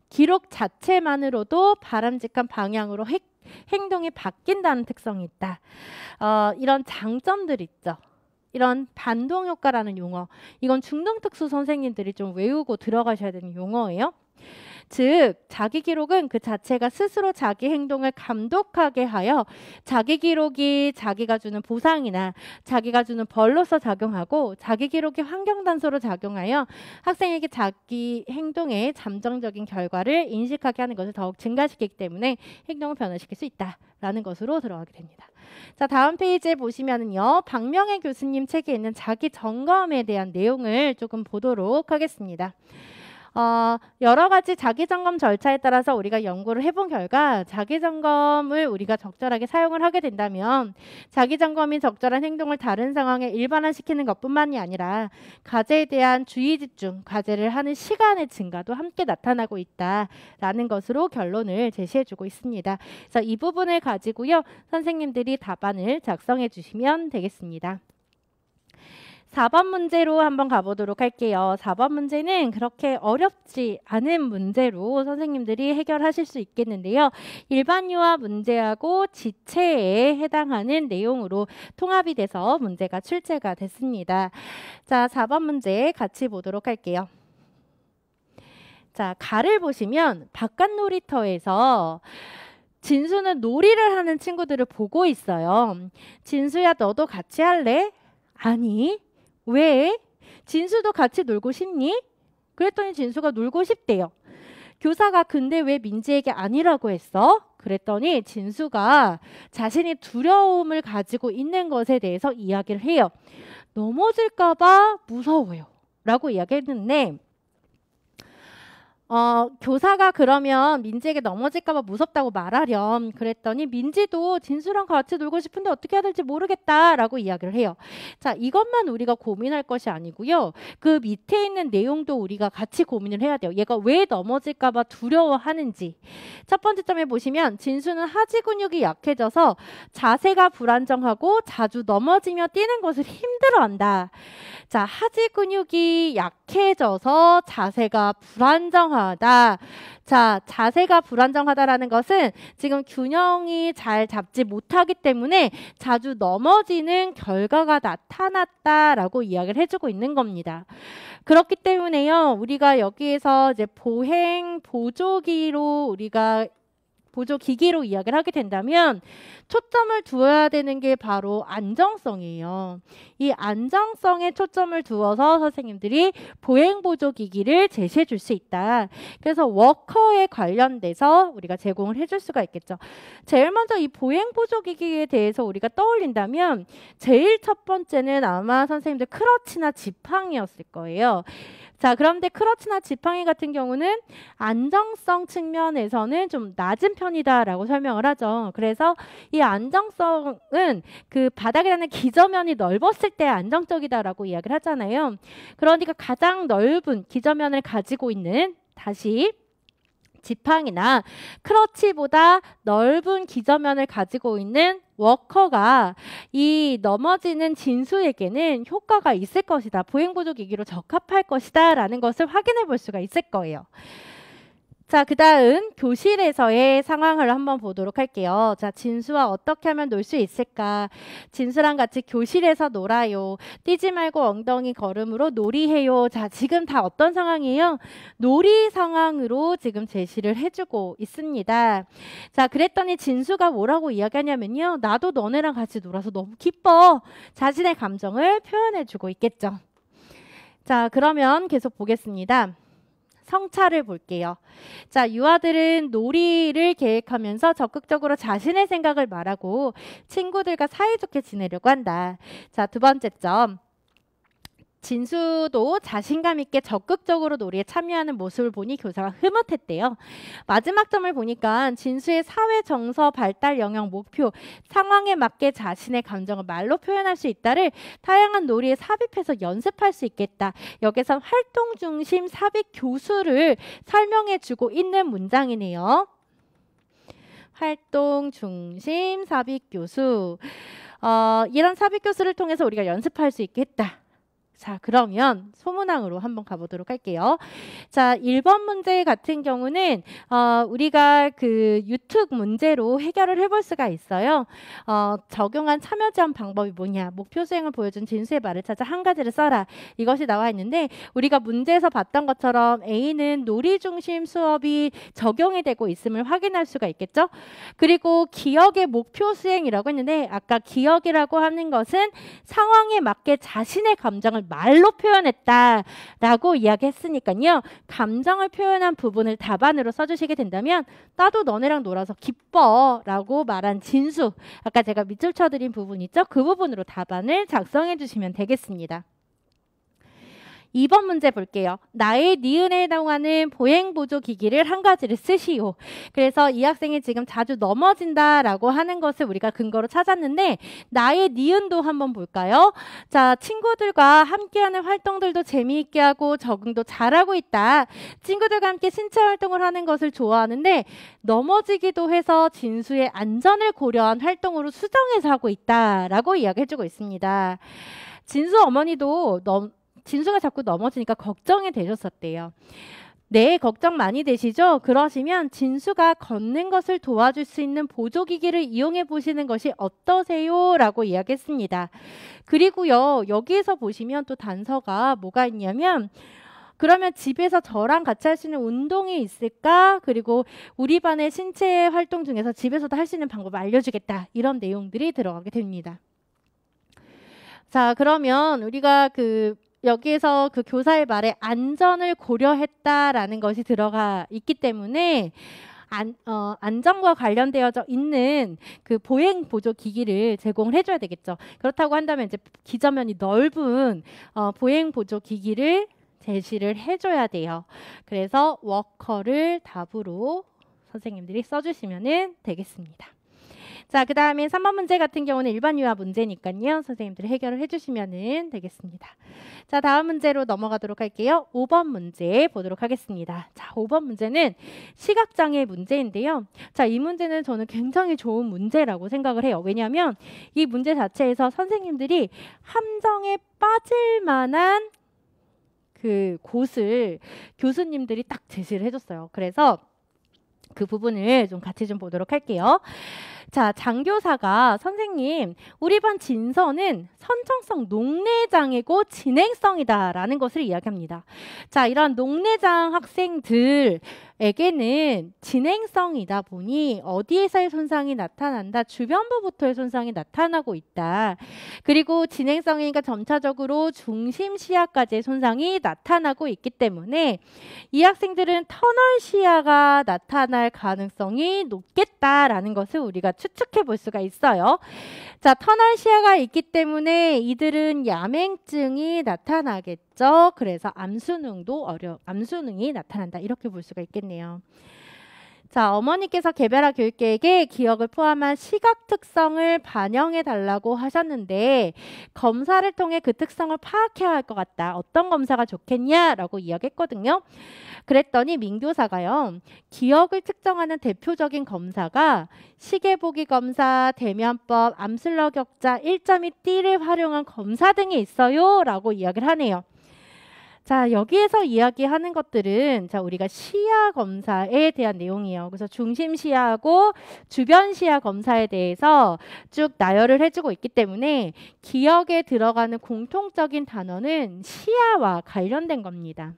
Speaker 1: 기록 자체만으로도 바람직한 방향으로 행동이 바뀐다는 특성이 있다. 이런 장점들 있죠. 이런 반동 효과라는 용어. 이건 중등특수 선생님들이 좀 외우고 들어가셔야 되는 용어예요. 즉 자기 기록은 그 자체가 스스로 자기 행동을 감독하게 하여 자기 기록이 자기가 주는 보상이나 자기가 주는 벌로서 작용하고 자기 기록이 환경 단서로 작용하여 학생에게 자기 행동의 잠정적인 결과를 인식하게 하는 것을 더욱 증가시키기 때문에 행동을 변화시킬 수 있다라는 것으로 들어가게 됩니다. 자, 다음 페이지에 보시면은요. 박명애 교수님 책에 있는 자기 점검에 대한 내용을 조금 보도록 하겠습니다. 여러 가지 자기점검 절차에 따라서 우리가 연구를 해본 결과 자기점검을 우리가 적절하게 사용을 하게 된다면 자기점검이 적절한 행동을 다른 상황에 일반화시키는 것뿐만이 아니라 과제에 대한 주의 집중, 과제를 하는 시간의 증가도 함께 나타나고 있다라는 것으로 결론을 제시해주고 있습니다. 그래서 이 부분을 가지고요. 선생님들이 답안을 작성해 주시면 되겠습니다. 4번 문제로 한번 가보도록 할게요. 4번 문제는 그렇게 어렵지 않은 문제로 선생님들이 해결하실 수 있겠는데요. 일반 유아 문제하고 지체에 해당하는 내용으로 통합이 돼서 문제가 출제가 됐습니다. 자, 4번 문제 같이 보도록 할게요. 자, 가를 보시면 바깥 놀이터에서 진수는 놀이를 하는 친구들을 보고 있어요. 진수야, 너도 같이 할래? 아니. 왜? 진수도 같이 놀고 싶니? 그랬더니 진수가 놀고 싶대요. 교사가 근데 왜 민지에게 아니라고 했어? 그랬더니 진수가 자신이 두려움을 가지고 있는 것에 대해서 이야기를 해요. 넘어질까 봐 무서워요. 라고 이야기했는데 교사가 그러면 민지에게 넘어질까 봐 무섭다고 말하렴. 그랬더니 민지도 진수랑 같이 놀고 싶은데 어떻게 해야 될지 모르겠다라고 이야기를 해요. 자, 이것만 우리가 고민할 것이 아니고요. 그 밑에 있는 내용도 우리가 같이 고민을 해야 돼요. 얘가 왜 넘어질까 봐 두려워하는지. 첫 번째 점에 보시면 진수는 하지 근육이 약해져서 자세가 불안정하고 자주 넘어지며 뛰는 것을 힘들어한다. 자, 하지 근육이 약해져서 자세가 불안정하다. 자, 자세가 불안정하다라는 것은 지금 균형이 잘 잡지 못하기 때문에 자주 넘어지는 결과가 나타났다라고 이야기를 해주고 있는 겁니다. 그렇기 때문에요, 우리가 여기에서 이제 보행 보조기로 보조기기로 이야기를 하게 된다면 초점을 두어야 되는 게 바로 안정성이에요. 이 안정성에 초점을 두어서 선생님들이 보행보조기기를 제시해 줄 수 있다. 그래서 워커에 관련돼서 우리가 제공을 해줄 수가 있겠죠. 제일 먼저 이 보행보조기기에 대해서 우리가 떠올린다면 제일 첫 번째는 아마 선생님들 크러치나 지팡이였을 거예요. 자, 그런데 크러치나 지팡이 같은 경우는 안정성 측면에서는 좀 낮은 편이다라고 설명을 하죠. 그래서 이 안정성은 그 바닥이라는 기저면이 넓었을 때 안정적이다라고 이야기를 하잖아요. 그러니까 가장 넓은 기저면을 가지고 있는 다시 지팡이나 크러치보다 넓은 기저면을 가지고 있는 워커가 이 넘어지는 진수에게는 효과가 있을 것이다. 보행보조기기로 적합할 것이다 라는 것을 확인해 볼 수가 있을 거예요. 자, 그 다음 교실에서의 상황을 한번 보도록 할게요. 자, 진수와 어떻게 하면 놀 수 있을까? 진수랑 같이 교실에서 놀아요. 뛰지 말고 엉덩이 걸음으로 놀이해요. 자, 지금 다 어떤 상황이에요? 놀이 상황으로 지금 제시를 해주고 있습니다. 자, 그랬더니 진수가 뭐라고 이야기하냐면요. 나도 너네랑 같이 놀아서 너무 기뻐. 자신의 감정을 표현해주고 있겠죠. 자, 그러면 계속 보겠습니다. 성찰을 볼게요. 자, 유아들은 놀이를 계획하면서 적극적으로 자신의 생각을 말하고 친구들과 사이좋게 지내려고 한다. 자, 두 번째 점. 진수도 자신감 있게 적극적으로 놀이에 참여하는 모습을 보니 교사가 흐뭇했대요. 마지막 점을 보니까 진수의 사회 정서 발달 영역 목표, 상황에 맞게 자신의 감정을 말로 표현할 수 있다를 다양한 놀이에 삽입해서 연습할 수 있겠다. 여기서 활동 중심 삽입 교수를 설명해 주고 있는 문장이네요. 활동 중심 삽입 교수. 이런 삽입 교수를 통해서 우리가 연습할 수 있겠다. 자, 그러면 소문항으로 한번 가보도록 할게요. 자, 1번 문제 같은 경우는 우리가 그 유특 문제로 해결을 해볼 수가 있어요. 적용한 참여 지원 방법이 뭐냐. 목표 수행을 보여준 진수의 말을 찾아 한 가지를 써라. 이것이 나와 있는데 우리가 문제에서 봤던 것처럼 A는 놀이 중심 수업이 적용이 되고 있음을 확인할 수가 있겠죠. 그리고 기억의 목표 수행이라고 했는데 아까 기억이라고 하는 것은 상황에 맞게 자신의 감정을 말로 표현했다라고 이야기했으니까요. 감정을 표현한 부분을 답안으로 써주시게 된다면 나도 너네랑 놀아서 기뻐라고 말한 진수, 아까 제가 밑줄 쳐드린 부분 있죠? 그 부분으로 답안을 작성해 주시면 되겠습니다. 2번 문제 볼게요. 나의 니은에 해당하는 보행보조기기를 한 가지를 쓰시오. 그래서 이 학생이 지금 자주 넘어진다라고 하는 것을 우리가 근거로 찾았는데 나의 니은도 한번 볼까요? 자, 친구들과 함께하는 활동들도 재미있게 하고 적응도 잘하고 있다. 친구들과 함께 신체 활동을 하는 것을 좋아하는데 넘어지기도 해서 진수의 안전을 고려한 활동으로 수정해서 하고 있다라고 이야기해주고 있습니다. 진수 어머니도 진수가 자꾸 넘어지니까 걱정이 되셨었대요. 네, 걱정 많이 되시죠? 그러시면 진수가 걷는 것을 도와줄 수 있는 보조기기를 이용해 보시는 것이 어떠세요? 라고 이야기했습니다. 그리고요, 여기에서 보시면 또 단서가 뭐가 있냐면 그러면 집에서 저랑 같이 할 수 있는 운동이 있을까? 그리고 우리 반의 신체 활동 중에서 집에서도 할 수 있는 방법을 알려주겠다. 이런 내용들이 들어가게 됩니다. 자, 그러면 우리가 여기에서 그 교사의 말에 안전을 고려했다라는 것이 들어가 있기 때문에 안전과 관련되어져 있는 그 보행 보조 기기를 제공을 해줘야 되겠죠. 그렇다고 한다면 이제 기저면이 넓은 보행 보조 기기를 제시를 해줘야 돼요. 그래서 워커를 답으로 선생님들이 써주시면 되겠습니다. 자, 그 다음에 3번 문제 같은 경우는 일반 유아 문제니까요. 선생님들이 해결을 해주시면 되겠습니다. 자, 다음 문제로 넘어가도록 할게요. 5번 문제 보도록 하겠습니다. 자, 5번 문제는 시각장애 문제인데요. 자, 이 문제는 저는 굉장히 좋은 문제라고 생각을 해요. 왜냐하면 이 문제 자체에서 선생님들이 함정에 빠질 만한 그 곳을 교수님들이 딱 제시를 해줬어요. 그래서 그 부분을 좀 같이 좀 보도록 할게요. 자, 장교사가 선생님, 우리 반 진서는 선천성 녹내장애고 진행성이다라는 것을 이야기합니다. 자, 이런 녹내장 학생들에게는 진행성이다 보니 어디에서의 손상이 나타난다? 주변부부터의 손상이 나타나고 있다. 그리고 진행성이니까 점차적으로 중심 시야까지의 손상이 나타나고 있기 때문에 이 학생들은 터널 시야가 나타날 가능성이 높겠다라는 것을 우리가 추측해 볼 수가 있어요. 자, 터널 시야가 있기 때문에 이들은 야맹증이 나타나겠죠. 그래서 암수능이 나타난다. 이렇게 볼 수가 있겠네요. 자, 어머니께서 개별화 교육계획에 기억을 포함한 시각 특성을 반영해 달라고 하셨는데 검사를 통해 그 특성을 파악해야 할 것 같다. 어떤 검사가 좋겠냐라고 이야기했거든요. 그랬더니 민교사가요. 기억을 측정하는 대표적인 검사가 시계보기 검사, 대면법, 암슬러 격자, 1.2T를 활용한 검사 등이 있어요. 라고 이야기를 하네요. 자, 여기에서 이야기하는 것들은 자, 우리가 시야 검사에 대한 내용이에요. 그래서 중심 시야하고 주변 시야 검사에 대해서 쭉 나열을 해주고 있기 때문에 기억에 들어가는 공통적인 단어는 시야와 관련된 겁니다.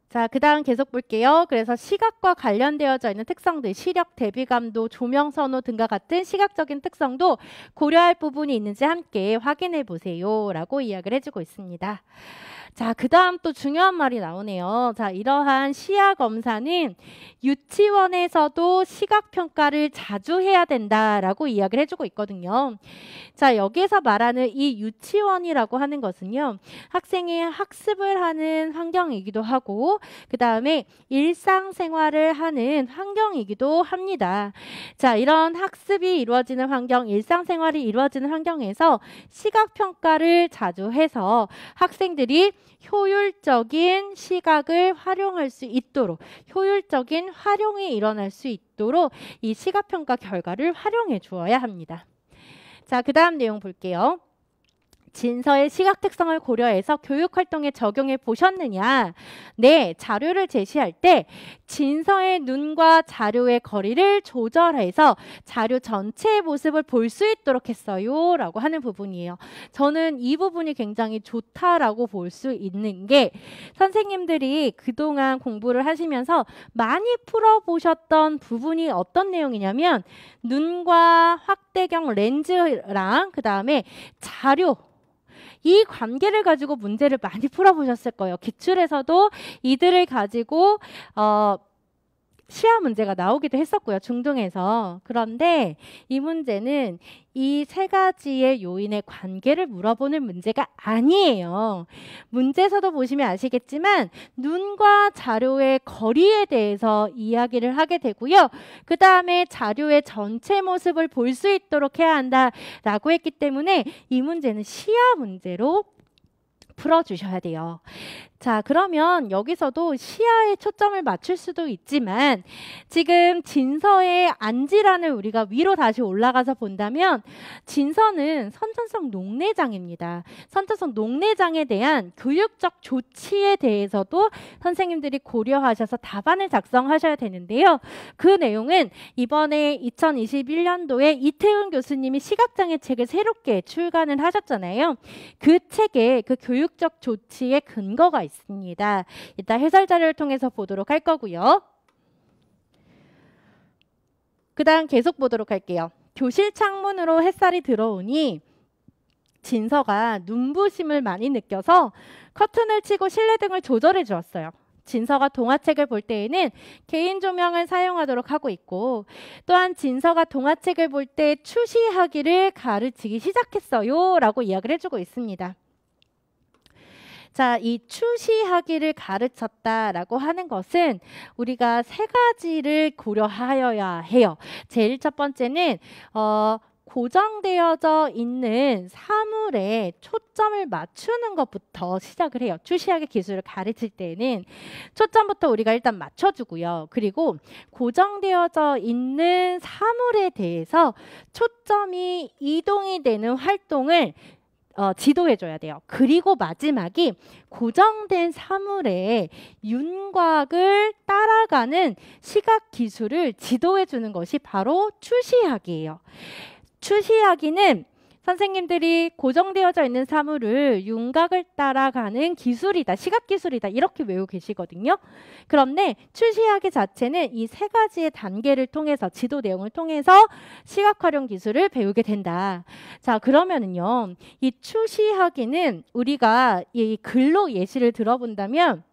Speaker 1: 자, 그 다음 계속 볼게요. 그래서 시각과 관련되어져 있는 특성들, 시력, 대비감도, 조명 선호 등과 같은 시각적인 특성도 고려할 부분이 있는지 함께 확인해 보세요. 라고 이야기를 해주고 있습니다. 자, 그 다음 또 중요한 말이 나오네요. 자, 이러한 시야 검사는 유치원에서도 시각평가를 자주 해야 된다라고 이야기를 해주고 있거든요. 자, 여기에서 말하는 이 유치원이라고 하는 것은요. 학생이 학습을 하는 환경이기도 하고 그 다음에 일상생활을 하는 환경이기도 합니다. 자, 이런 학습이 이루어지는 환경, 일상생활이 이루어지는 환경에서 시각평가를 자주 해서 학생들이 효율적인 시각을 활용할 수 있도록 효율적인 활용이 일어날 수 있도록 이 시각평가 결과를 활용해 주어야 합니다. 자, 그 다음 내용 볼게요. 진서의 시각 특성을 고려해서 교육활동에 적용해 보셨느냐? 네, 자료를 제시할 때 진서의 눈과 자료의 거리를 조절해서 자료 전체의 모습을 볼 수 있도록 했어요. 라고 하는 부분이에요. 저는 이 부분이 굉장히 좋다라고 볼 수 있는 게 선생님들이 그동안 공부를 하시면서 많이 풀어보셨던 부분이 어떤 내용이냐면 눈과 확대경 렌즈랑 그 다음에 자료 이 관계를 가지고 문제를 많이 풀어보셨을 거예요. 기출에서도 이들을 가지고 시야 문제가 나오기도 했었고요. 중등에서. 그런데 이 문제는 이 세 가지의 요인의 관계를 물어보는 문제가 아니에요. 문제에서도 보시면 아시겠지만 눈과 자료의 거리에 대해서 이야기를 하게 되고요. 그 다음에 자료의 전체 모습을 볼 수 있도록 해야 한다라고 했기 때문에 이 문제는 시야 문제로 풀어주셔야 돼요. 자, 그러면 여기서도 시야에 초점을 맞출 수도 있지만 지금 진서의 안질환을 우리가 위로 다시 올라가서 본다면 진서는 선천성 녹내장애입니다. 선천성 녹내장애에 대한 교육적 조치에 대해서도 선생님들이 고려하셔서 답안을 작성하셔야 되는데요. 그 내용은 이번에 2021년도에 이태훈 교수님이 시각장애 책을 새롭게 출간을 하셨잖아요. 그 책에 그 교육적 조치의 근거가 있습니다. 이따 해설 자료를 통해서 보도록 할 거고요. 그 다음 계속 보도록 할게요. 교실 창문으로 햇살이 들어오니 진서가 눈부심을 많이 느껴서 커튼을 치고 실내등을 조절해 주었어요. 진서가 동화책을 볼 때에는 개인 조명을 사용하도록 하고 있고 또한 진서가 동화책을 볼 때 추시하기를 가르치기 시작했어요. 라고 이야기를 해주고 있습니다. 자, 이 추시하기를 가르쳤다라고 하는 것은 우리가 세 가지를 고려하여야 해요. 제일 첫 번째는 고정되어져 있는 사물에 초점을 맞추는 것부터 시작을 해요. 추시하기 기술을 가르칠 때는 초점부터 우리가 일단 맞춰주고요. 그리고 고정되어져 있는 사물에 대해서 초점이 이동이 되는 활동을 지도해줘야 돼요. 그리고 마지막이 고정된 사물의 윤곽을 따라가는 시각 기술을 지도해주는 것이 바로 추시하기예요. 추시하기는 선생님들이 고정되어져 있는 사물을 윤곽을 따라가는 기술이다, 시각 기술이다 이렇게 외우고 계시거든요. 그런데 추시하기 자체는 이 세 가지의 단계를 통해서 지도 내용을 통해서 시각 활용 기술을 배우게 된다. 자, 그러면은요, 이 추시하기는 우리가 이 글로 예시를 들어본다면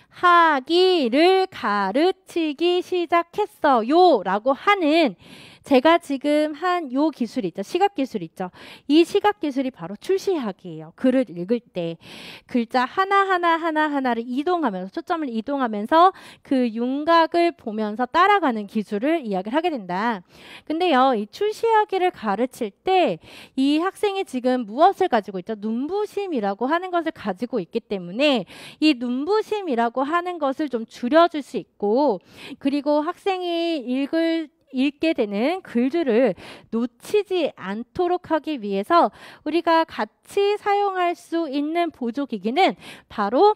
Speaker 1: 하기를 가르치기 시작했어요 라고 하는 제가 지금 한 요 기술 있죠. 시각 기술 있죠. 이 시각 기술이 바로 추시하기예요. 글을 읽을 때 글자 하나하나를 이동하면서 초점을 이동하면서 그 윤곽을 보면서 따라가는 기술을 이야기를 하게 된다. 근데요, 이 추시하기를 가르칠 때 이 학생이 지금 무엇을 가지고 있죠? 눈부심이라고 하는 것을 가지고 있기 때문에 이 눈부심이라고 하는 것을 좀 줄여줄 수 있고, 그리고 학생이 읽게 되는 글들을 놓치지 않도록 하기 위해서 우리가 같이 사용할 수 있는 보조기기는 바로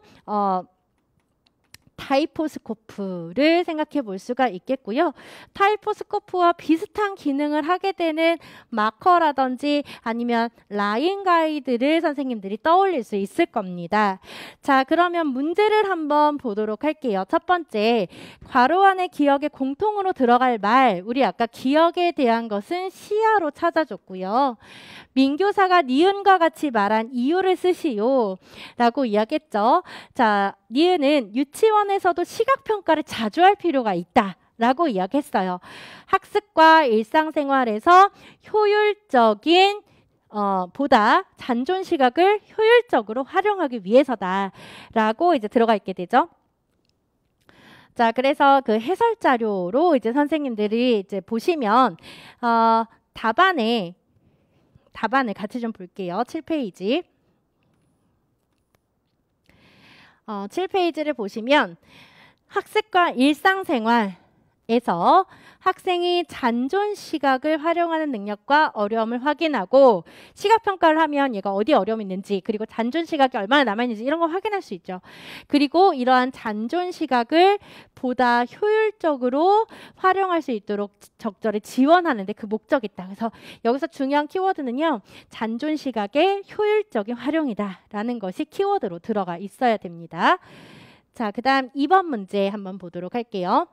Speaker 1: 타이포스코프를 생각해 볼 수가 있겠고요. 타이포스코프와 비슷한 기능을 하게 되는 마커라든지 아니면 라인 가이드를 선생님들이 떠올릴 수 있을 겁니다. 자, 그러면 문제를 한번 보도록 할게요. 첫 번째, 괄호 안에 기억에 공통으로 들어갈 말, 우리 아까 기억에 대한 것은 시야로 찾아줬고요. 민교사가 니은과 같이 말한 이유를 쓰시오 라고 이야기했죠. 자, 니은은 유치원에서도 시각평가를 자주 할 필요가 있다 라고 이야기했어요. 학습과 일상생활에서 효율적인 보다 잔존 시각을 효율적으로 활용하기 위해서다 라고 이제 들어가 있게 되죠. 자, 그래서 그 해설 자료로 이제 선생님들이 이제 보시면 답안을 같이 좀 볼게요. 7페이지. 7페이지를 보시면 학습과 일상생활에서 학생이 잔존 시각을 활용하는 능력과 어려움을 확인하고 시각평가를 하면 얘가 어디 어려움이 있는지, 그리고 잔존 시각이 얼마나 남아있는지 이런 거 확인할 수 있죠. 그리고 이러한 잔존 시각을 보다 효율적으로 활용할 수 있도록 적절히 지원하는데 그 목적이 있다. 그래서 여기서 중요한 키워드는요, 잔존 시각의 효율적인 활용이다 라는 것이 키워드로 들어가 있어야 됩니다. 자, 그 다음 2번 문제 한번 보도록 할게요.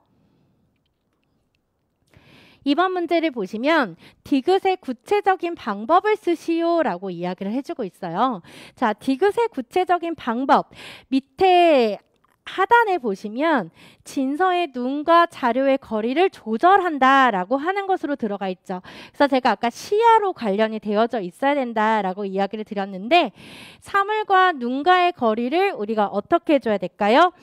Speaker 1: 2번 문제를 보시면 디귿의 구체적인 방법을 쓰시오 라고 이야기를 해주고 있어요. 자, 디귿의 구체적인 방법, 밑에 하단에 보시면 진서의 눈과 자료의 거리를 조절한다라고 하는 것으로 들어가 있죠. 그래서 제가 아까 시야로 관련이 되어져 있어야 된다라고 이야기를 드렸는데, 사물과 눈과의 거리를 우리가 어떻게 해줘야 될까요?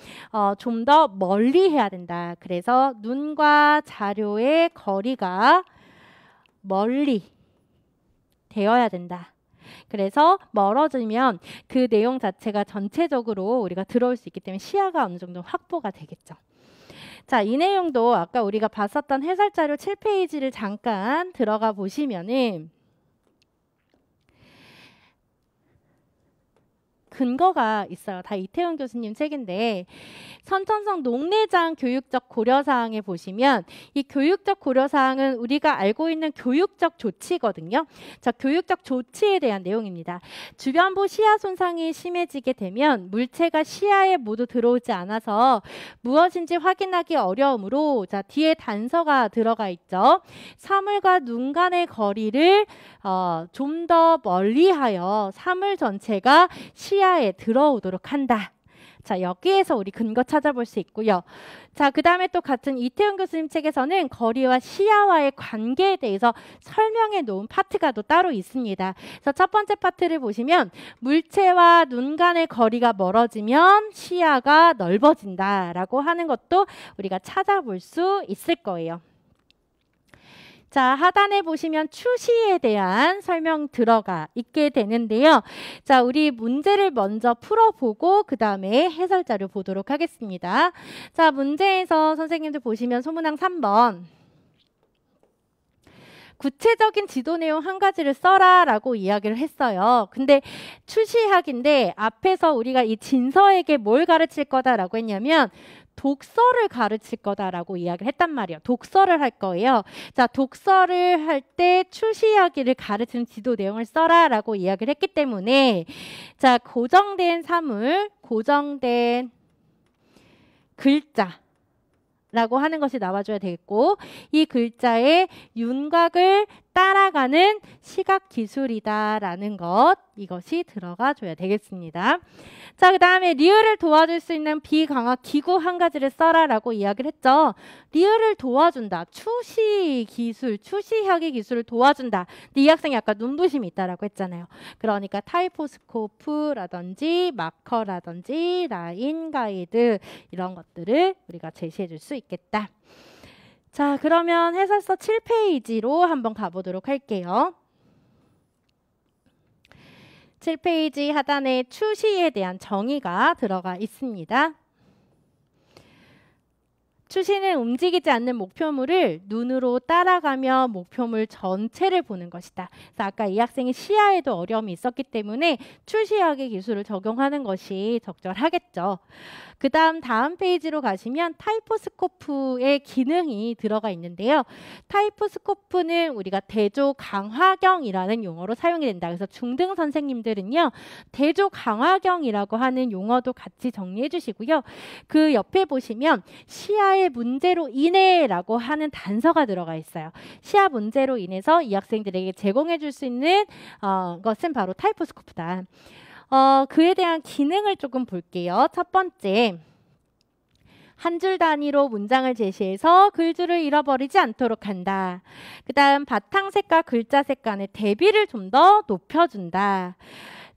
Speaker 1: 좀 더 멀리 해야 된다. 그래서 눈과 자료의 거리가 멀리 되어야 된다. 그래서 멀어지면 그 내용 자체가 전체적으로 우리가 들어올 수 있기 때문에 시야가 어느 정도 확보가 되겠죠. 자, 이 내용도 아까 우리가 봤었던 해설자료 7페이지를 잠깐 들어가 보시면은 근거가 있어요. 다 이태원 교수님 책인데, 선천성 녹내장 교육적 고려사항에 보시면 이 교육적 고려사항은 우리가 알고 있는 교육적 조치거든요. 자, 교육적 조치에 대한 내용입니다. 주변부 시야 손상이 심해지게 되면 물체가 시야에 모두 들어오지 않아서 무엇인지 확인하기 어려우므로, 자, 뒤에 단서가 들어가 있죠. 사물과 눈 간의 거리를 좀 더 멀리하여 사물 전체가 시야에 들어오도록 한다. 자, 여기에서 우리 근거 찾아볼 수 있고요. 자, 그 다음에 또 같은 이태훈 교수님 책에서는 거리와 시야와의 관계에 대해서 설명해 놓은 파트가 또 따로 있습니다. 그래서 첫 번째 파트를 보시면 물체와 눈 간의 거리가 멀어지면 시야가 넓어진다라고 하는 것도 우리가 찾아볼 수 있을 거예요. 자, 하단에 보시면 추시에 대한 설명 들어가 있게 되는데요. 자, 우리 문제를 먼저 풀어보고 그 다음에 해설자를 보도록 하겠습니다. 자, 문제에서 선생님들 보시면 소문항 3번. 구체적인 지도 내용 한 가지를 써라 라고 이야기를 했어요. 근데 추시학인데 앞에서 우리가 이 진서에게 뭘 가르칠 거다라고 했냐면 독서를 가르칠 거다라고 이야기를 했단 말이에요. 독서를 할 거예요. 자, 독서를 할 때 추시하기를 가르치는 지도 내용을 써라라고 이야기를 했기 때문에 자, 고정된 사물, 고정된 글자 라고 하는 것이 나와줘야 되겠고 이 글자의 윤곽을 따라가는 시각 기술이다라는 것 이것이 들어가 줘야 되겠습니다. 자, 그 다음에 리을을 도와줄 수 있는 비강화 기구 한 가지를 써라라고 이야기를 했죠. 리을을 도와준다. 추시 기술, 추시하기 기술을 도와준다. 근데 이 학생이 아까 눈부심이 있다라고 했잖아요. 그러니까 타이포스코프라든지 마커라든지 라인 가이드 이런 것들을 우리가 제시해 줄 수 있겠다. 자, 그러면 해설서 7페이지로 한번 가보도록 할게요. 7페이지 하단에 추시에 대한 정의가 들어가 있습니다. 추시는 움직이지 않는 목표물을 눈으로 따라가며 목표물 전체를 보는 것이다. 그래서 아까 이 학생이 시야에도 어려움이 있었기 때문에 추시하기 기술을 적용하는 것이 적절하겠죠. 그 다음 페이지로 가시면 타이포스코프의 기능이 들어가 있는데요. 타이포스코프는 우리가 대조 강화경이라는 용어로 사용이 된다. 그래서 중등 선생님들은요. 대조 강화경이라고 하는 용어도 같이 정리해 주시고요. 그 옆에 보시면 시야의 문제로 인해라고 하는 단서가 들어가 있어요. 시야 문제로 인해서 이 학생들에게 제공해 줄 수 있는 것은 바로 타이포스코프다. 그에 대한 기능을 조금 볼게요. 첫 번째, 한 줄 단위로 문장을 제시해서 글줄을 잃어버리지 않도록 한다. 그 다음 바탕 색과 글자 색 간의 대비를 좀 더 높여준다.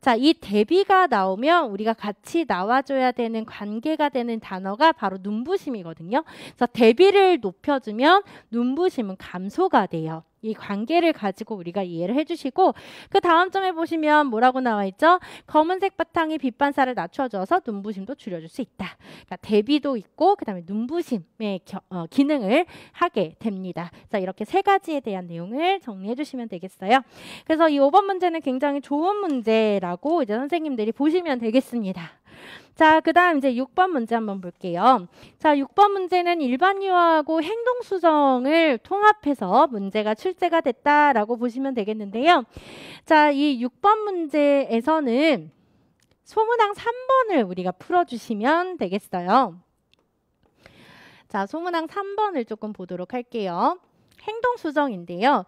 Speaker 1: 자, 이 대비가 나오면 우리가 같이 나와줘야 되는 관계가 되는 단어가 바로 눈부심이거든요. 그래서 대비를 높여주면 눈부심은 감소가 돼요. 이 관계를 가지고 우리가 이해를 해주시고 그 다음 점에 보시면 뭐라고 나와 있죠? 검은색 바탕이 빛 반사를 낮춰줘서 눈부심도 줄여줄 수 있다. 그러니까 대비도 있고 그 다음에 눈부심의 기능을 하게 됩니다. 자, 이렇게 세 가지에 대한 내용을 정리해 주시면 되겠어요. 그래서 이 5번 문제는 굉장히 좋은 문제라고 이제 선생님들이 보시면 되겠습니다. 자, 그 다음 이제 6번 문제 한번 볼게요. 자, 6번 문제는 일반 유아하고 행동 수정을 통합해서 문제가 출제가 됐다라고 보시면 되겠는데요. 자, 이 6번 문제에서는 소문항 3번을 우리가 풀어주시면 되겠어요. 자, 소문항 3번을 조금 보도록 할게요. 행동 수정인데요.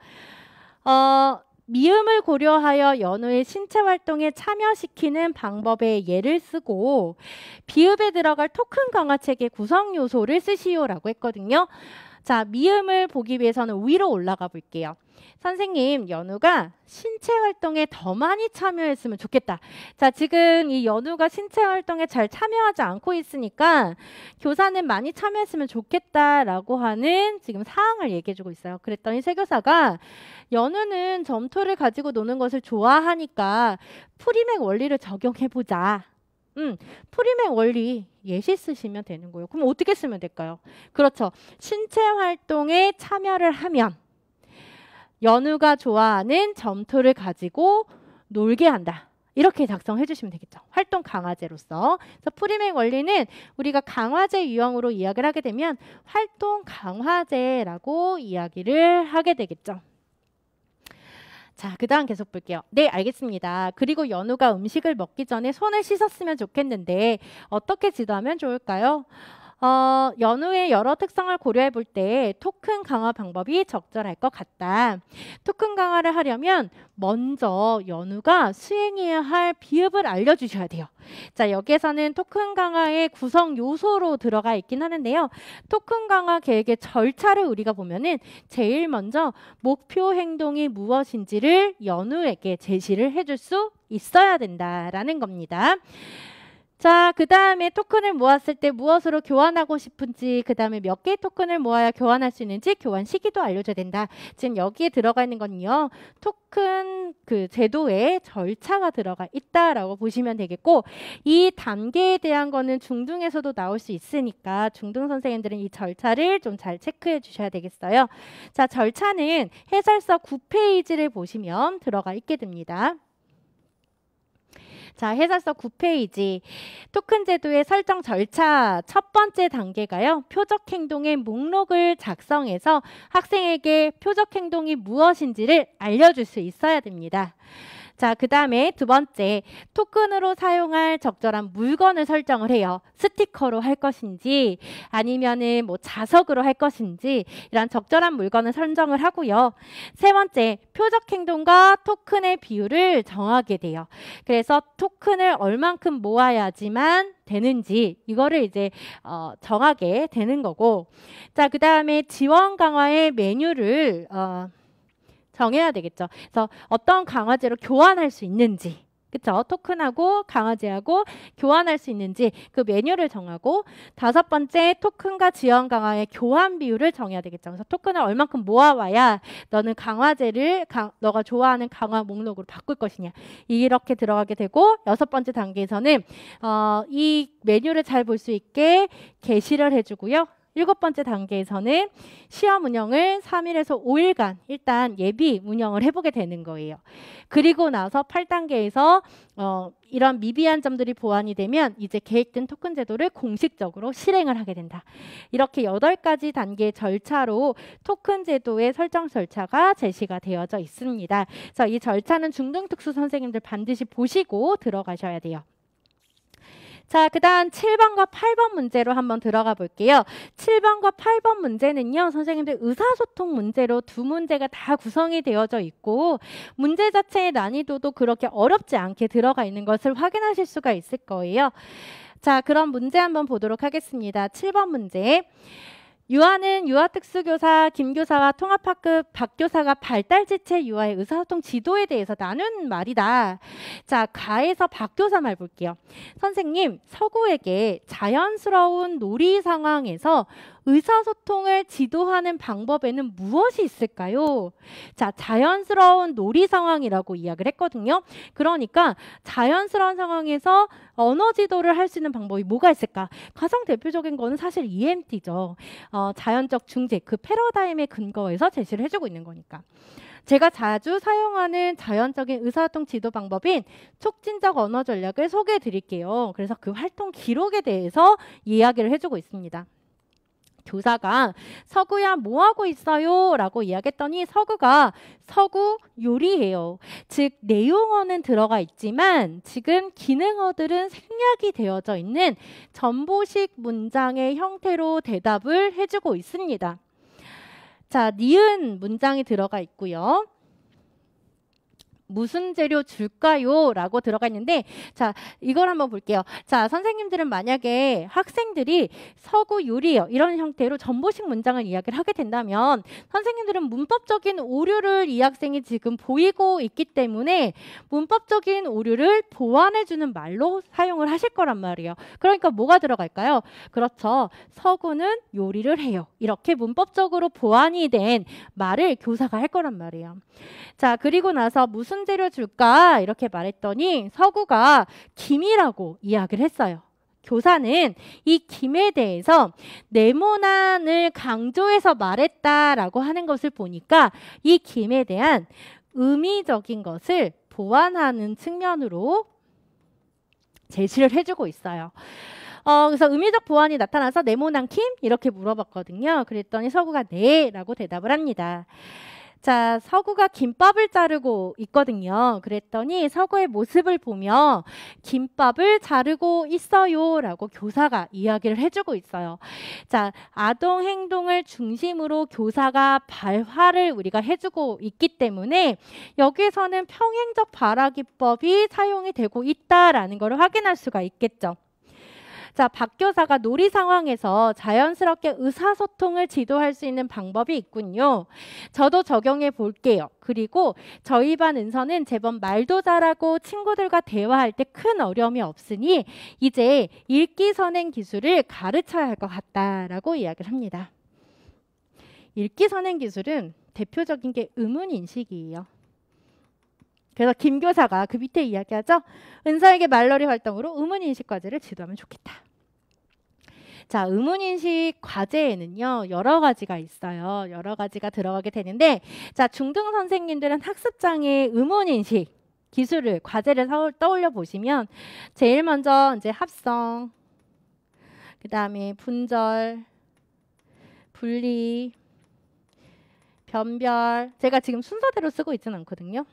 Speaker 1: 미음을 고려하여 연우의 신체 활동에 참여시키는 방법의 예를 쓰고 비읍에 들어갈 토큰 강화책의 구성 요소를 쓰시오라고 했거든요. 자, 미음을 보기 위해서는 위로 올라가 볼게요. 선생님, 연우가 신체 활동에 더 많이 참여했으면 좋겠다. 자, 지금 이 연우가 신체 활동에 잘 참여하지 않고 있으니까 교사는 많이 참여했으면 좋겠다라고 하는 지금 사항을 얘기해주고 있어요. 그랬더니 세교사가 연우는 점토를 가지고 노는 것을 좋아하니까 프리맥 원리를 적용해보자. 프리맥 원리 예시 쓰시면 되는 거예요. 그럼 어떻게 쓰면 될까요? 그렇죠. 신체 활동에 참여를 하면 연우가 좋아하는 점토를 가지고 놀게 한다. 이렇게 작성해 주시면 되겠죠. 활동 강화제로서. 그래서 프리맥 원리는 우리가 강화제 유형으로 이야기를 하게 되면 활동 강화제라고 이야기를 하게 되겠죠. 자, 그 다음 계속 볼게요. 네, 알겠습니다. 그리고 연우가 음식을 먹기 전에 손을 씻었으면 좋겠는데 어떻게 지도하면 좋을까요? 연우의 여러 특성을 고려해 볼 때 토큰 강화 방법이 적절할 것 같다. 토큰 강화를 하려면 먼저 연우가 수행해야 할 비읍을 알려주셔야 돼요. 자, 여기에서는 토큰 강화의 구성 요소로 들어가 있긴 하는데요. 토큰 강화 계획의 절차를 우리가 보면은 제일 먼저 목표 행동이 무엇인지를 연우에게 제시를 해줄 수 있어야 된다라는 겁니다. 자, 그 다음에 토큰을 모았을 때 무엇으로 교환하고 싶은지, 그 다음에 몇 개의 토큰을 모아야 교환할 수 있는지 교환 시기도 알려줘야 된다. 지금 여기에 들어가 있는 건요, 토큰 그 제도에 절차가 들어가 있다라고 보시면 되겠고, 이 단계에 대한 거는 중등에서도 나올 수 있으니까 중등 선생님들은 이 절차를 좀 잘 체크해 주셔야 되겠어요. 자, 절차는 해설서 9페이지를 보시면 들어가 있게 됩니다. 자, 해설서 9페이지 토큰 제도의 설정 절차 첫 번째 단계가요. 표적 행동의 목록을 작성해서 학생에게 표적 행동이 무엇인지를 알려줄 수 있어야 됩니다. 자, 그 다음에 두 번째, 토큰으로 사용할 적절한 물건을 설정을 해요. 스티커로 할 것인지 아니면은 뭐 자석으로 할 것인지 이런 적절한 물건을 선정을 하고요. 세 번째, 표적 행동과 토큰의 비율을 정하게 돼요. 그래서 토큰을 얼만큼 모아야지만 되는지 이거를 이제 정하게 되는 거고, 자, 그 다음에 지원 강화의 메뉴를 정해야 되겠죠. 그래서 어떤 강화제로 교환할 수 있는지, 그쵸? 토큰하고 강화제하고 교환할 수 있는지 그 메뉴를 정하고, 다섯 번째, 토큰과 지원 강화의 교환 비율을 정해야 되겠죠. 그래서 토큰을 얼만큼 모아와야 너는 강화제를 너가 좋아하는 강화 목록으로 바꿀 것이냐, 이렇게 들어가게 되고, 여섯 번째 단계에서는 이 메뉴를 잘 볼 수 있게 게시를 해주고요. 일곱 번째 단계에서는 시험 운영을 3일에서 5일간 일단 예비 운영을 해보게 되는 거예요. 그리고 나서 8단계에서 이런 미비한 점들이 보완이 되면 이제 계획된 토큰 제도를 공식적으로 실행을 하게 된다. 이렇게 8가지 단계의 절차로 토큰 제도의 설정 절차가 제시가 되어져 있습니다. 그래서 이 절차는 중등특수 선생님들 반드시 보시고 들어가셔야 돼요. 자, 그 다음 7번과 8번 문제로 한번 들어가 볼게요. 7번과 8번 문제는요, 선생님들 의사소통 문제로 두 문제가 다 구성이 되어져 있고, 문제 자체의 난이도도 그렇게 어렵지 않게 들어가 있는 것을 확인하실 수가 있을 거예요. 자, 그럼 문제 한번 보도록 하겠습니다. 7번 문제. 유아는 유아특수교사 김교사와 통합학급 박교사가 발달지체 유아의 의사소통 지도에 대해서 나눈 말이다. 자, 가에서 박교사 말 볼게요. 선생님, 서구에게 자연스러운 놀이 상황에서 의사소통을 지도하는 방법에는 무엇이 있을까요? 자, 자연스러운 놀이 상황이라고 이야기를 했거든요. 그러니까 자연스러운 상황에서 언어 지도를 할 수 있는 방법이 뭐가 있을까? 가장 대표적인 거는 사실 EMT죠. 자연적 중재, 그 패러다임에 근거해서 제시를 해주고 있는 거니까. 제가 자주 사용하는 자연적인 의사소통 지도 방법인 촉진적 언어 전략을 소개해 드릴게요. 그래서 그 활동 기록에 대해서 이야기를 해주고 있습니다. 교사가 서구야 뭐 하고 있어요? 라고 이야기했더니 서구가 서구 요리해요. 즉 내용어는 들어가 있지만 지금 기능어들은 생략이 되어져 있는 전보식 문장의 형태로 대답을 해주고 있습니다. 자, 니은 문장이 들어가 있고요. 무슨 재료 줄까요? 라고 들어가 있는데, 자, 이걸 한번 볼게요. 자, 선생님들은 만약에 학생들이 서구 요리요 이런 형태로 전보식 문장을 이야기를 하게 된다면 선생님들은 문법적인 오류를 이 학생이 지금 보이고 있기 때문에 문법적인 오류를 보완해주는 말로 사용을 하실 거란 말이에요. 그러니까 뭐가 들어갈까요? 그렇죠. 서구는 요리를 해요. 이렇게 문법적으로 보완이 된 말을 교사가 할 거란 말이에요. 자, 그리고 나서 무슨 재료 줄까? 이렇게 말했더니 서구가 김이라고 이야기를 했어요. 교사는 이 김에 대해서 네모난을 강조해서 말했다라고 하는 것을 보니까 이 김에 대한 의미적인 것을 보완하는 측면으로 제시를 해주고 있어요. 그래서 의미적 보완이 나타나서 네모난 김? 이렇게 물어봤거든요. 그랬더니 서구가 네 라고 대답을 합니다. 자, 서구가 김밥을 자르고 있거든요. 그랬더니 서구의 모습을 보며 김밥을 자르고 있어요 라고 교사가 이야기를 해주고 있어요. 자, 아동 행동을 중심으로 교사가 발화를 우리가 해주고 있기 때문에 여기서는 평행적 발화기법이 사용이 되고 있다라는 것을 확인할 수가 있겠죠. 자, 박 교사가 놀이 상황에서 자연스럽게 의사소통을 지도할 수 있는 방법이 있군요. 저도 적용해 볼게요. 그리고 저희 반 은서는 제법 말도 잘하고 친구들과 대화할 때 큰 어려움이 없으니 이제 읽기 선행 기술을 가르쳐야 할 것 같다라고 이야기를 합니다. 읽기 선행 기술은 대표적인 게 의문인식이에요. 그래서 김 교사가 그 밑에 이야기하죠. 은서에게 말놀이 활동으로 의문인식 과제를 지도하면 좋겠다. 자, 의문인식 과제에는요, 여러 가지가 있어요. 여러 가지가 들어가게 되는데, 자, 중등 선생님들은 학습장애 의문인식 기술을, 과제를 떠올려 보시면, 제일 먼저 이제 합성, 그 다음에 분절, 분리, 변별. 제가 지금 순서대로 쓰고 있지는 않거든요.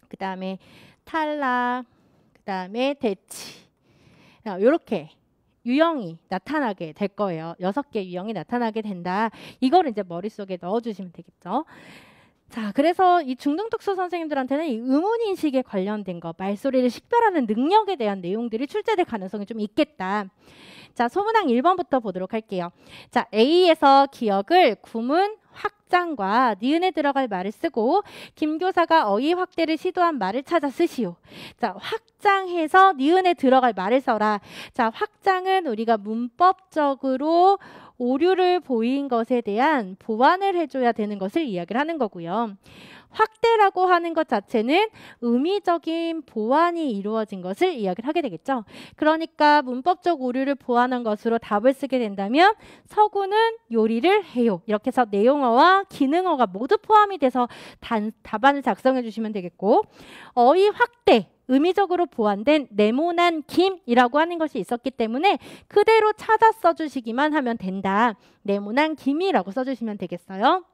Speaker 1: 그 다음에 탈락, 그 다음에 대치. 이렇게 유형이 나타나게 될 거예요. 6개 유형이 나타나게 된다. 이걸 이제 머릿속에 넣어주시면 되겠죠. 자, 그래서 이 중등특수 선생님들한테는 이 의문인식에 관련된 거, 말소리를 식별하는 능력에 대한 내용들이 출제될 가능성이 좀 있겠다. 자, 소문항 1번부터 보도록 할게요. 자, A에서 기억을 구문 확장과 니은에 들어갈 말을 쓰고 김 교사가 어휘 확대를 시도한 말을 찾아 쓰시오. 자, 확장해서 니은에 들어갈 말을 써라. 자, 확장은 우리가 문법적으로 오류를 보인 것에 대한 보완을 해줘야 되는 것을 이야기를 하는 거고요. 확대라고 하는 것 자체는 의미적인 보완이 이루어진 것을 이야기를 하게 되겠죠. 그러니까 문법적 오류를 보완한 것으로 답을 쓰게 된다면 서구는 요리를 해요. 이렇게 해서 내용어와 기능어가 모두 포함이 돼서 답안을 작성해 주시면 되겠고, 어휘 확대, 의미적으로 보완된 네모난 김이라고 하는 것이 있었기 때문에 그대로 찾아 써주시기만 하면 된다. 네모난 김이라고 써주시면 되겠어요.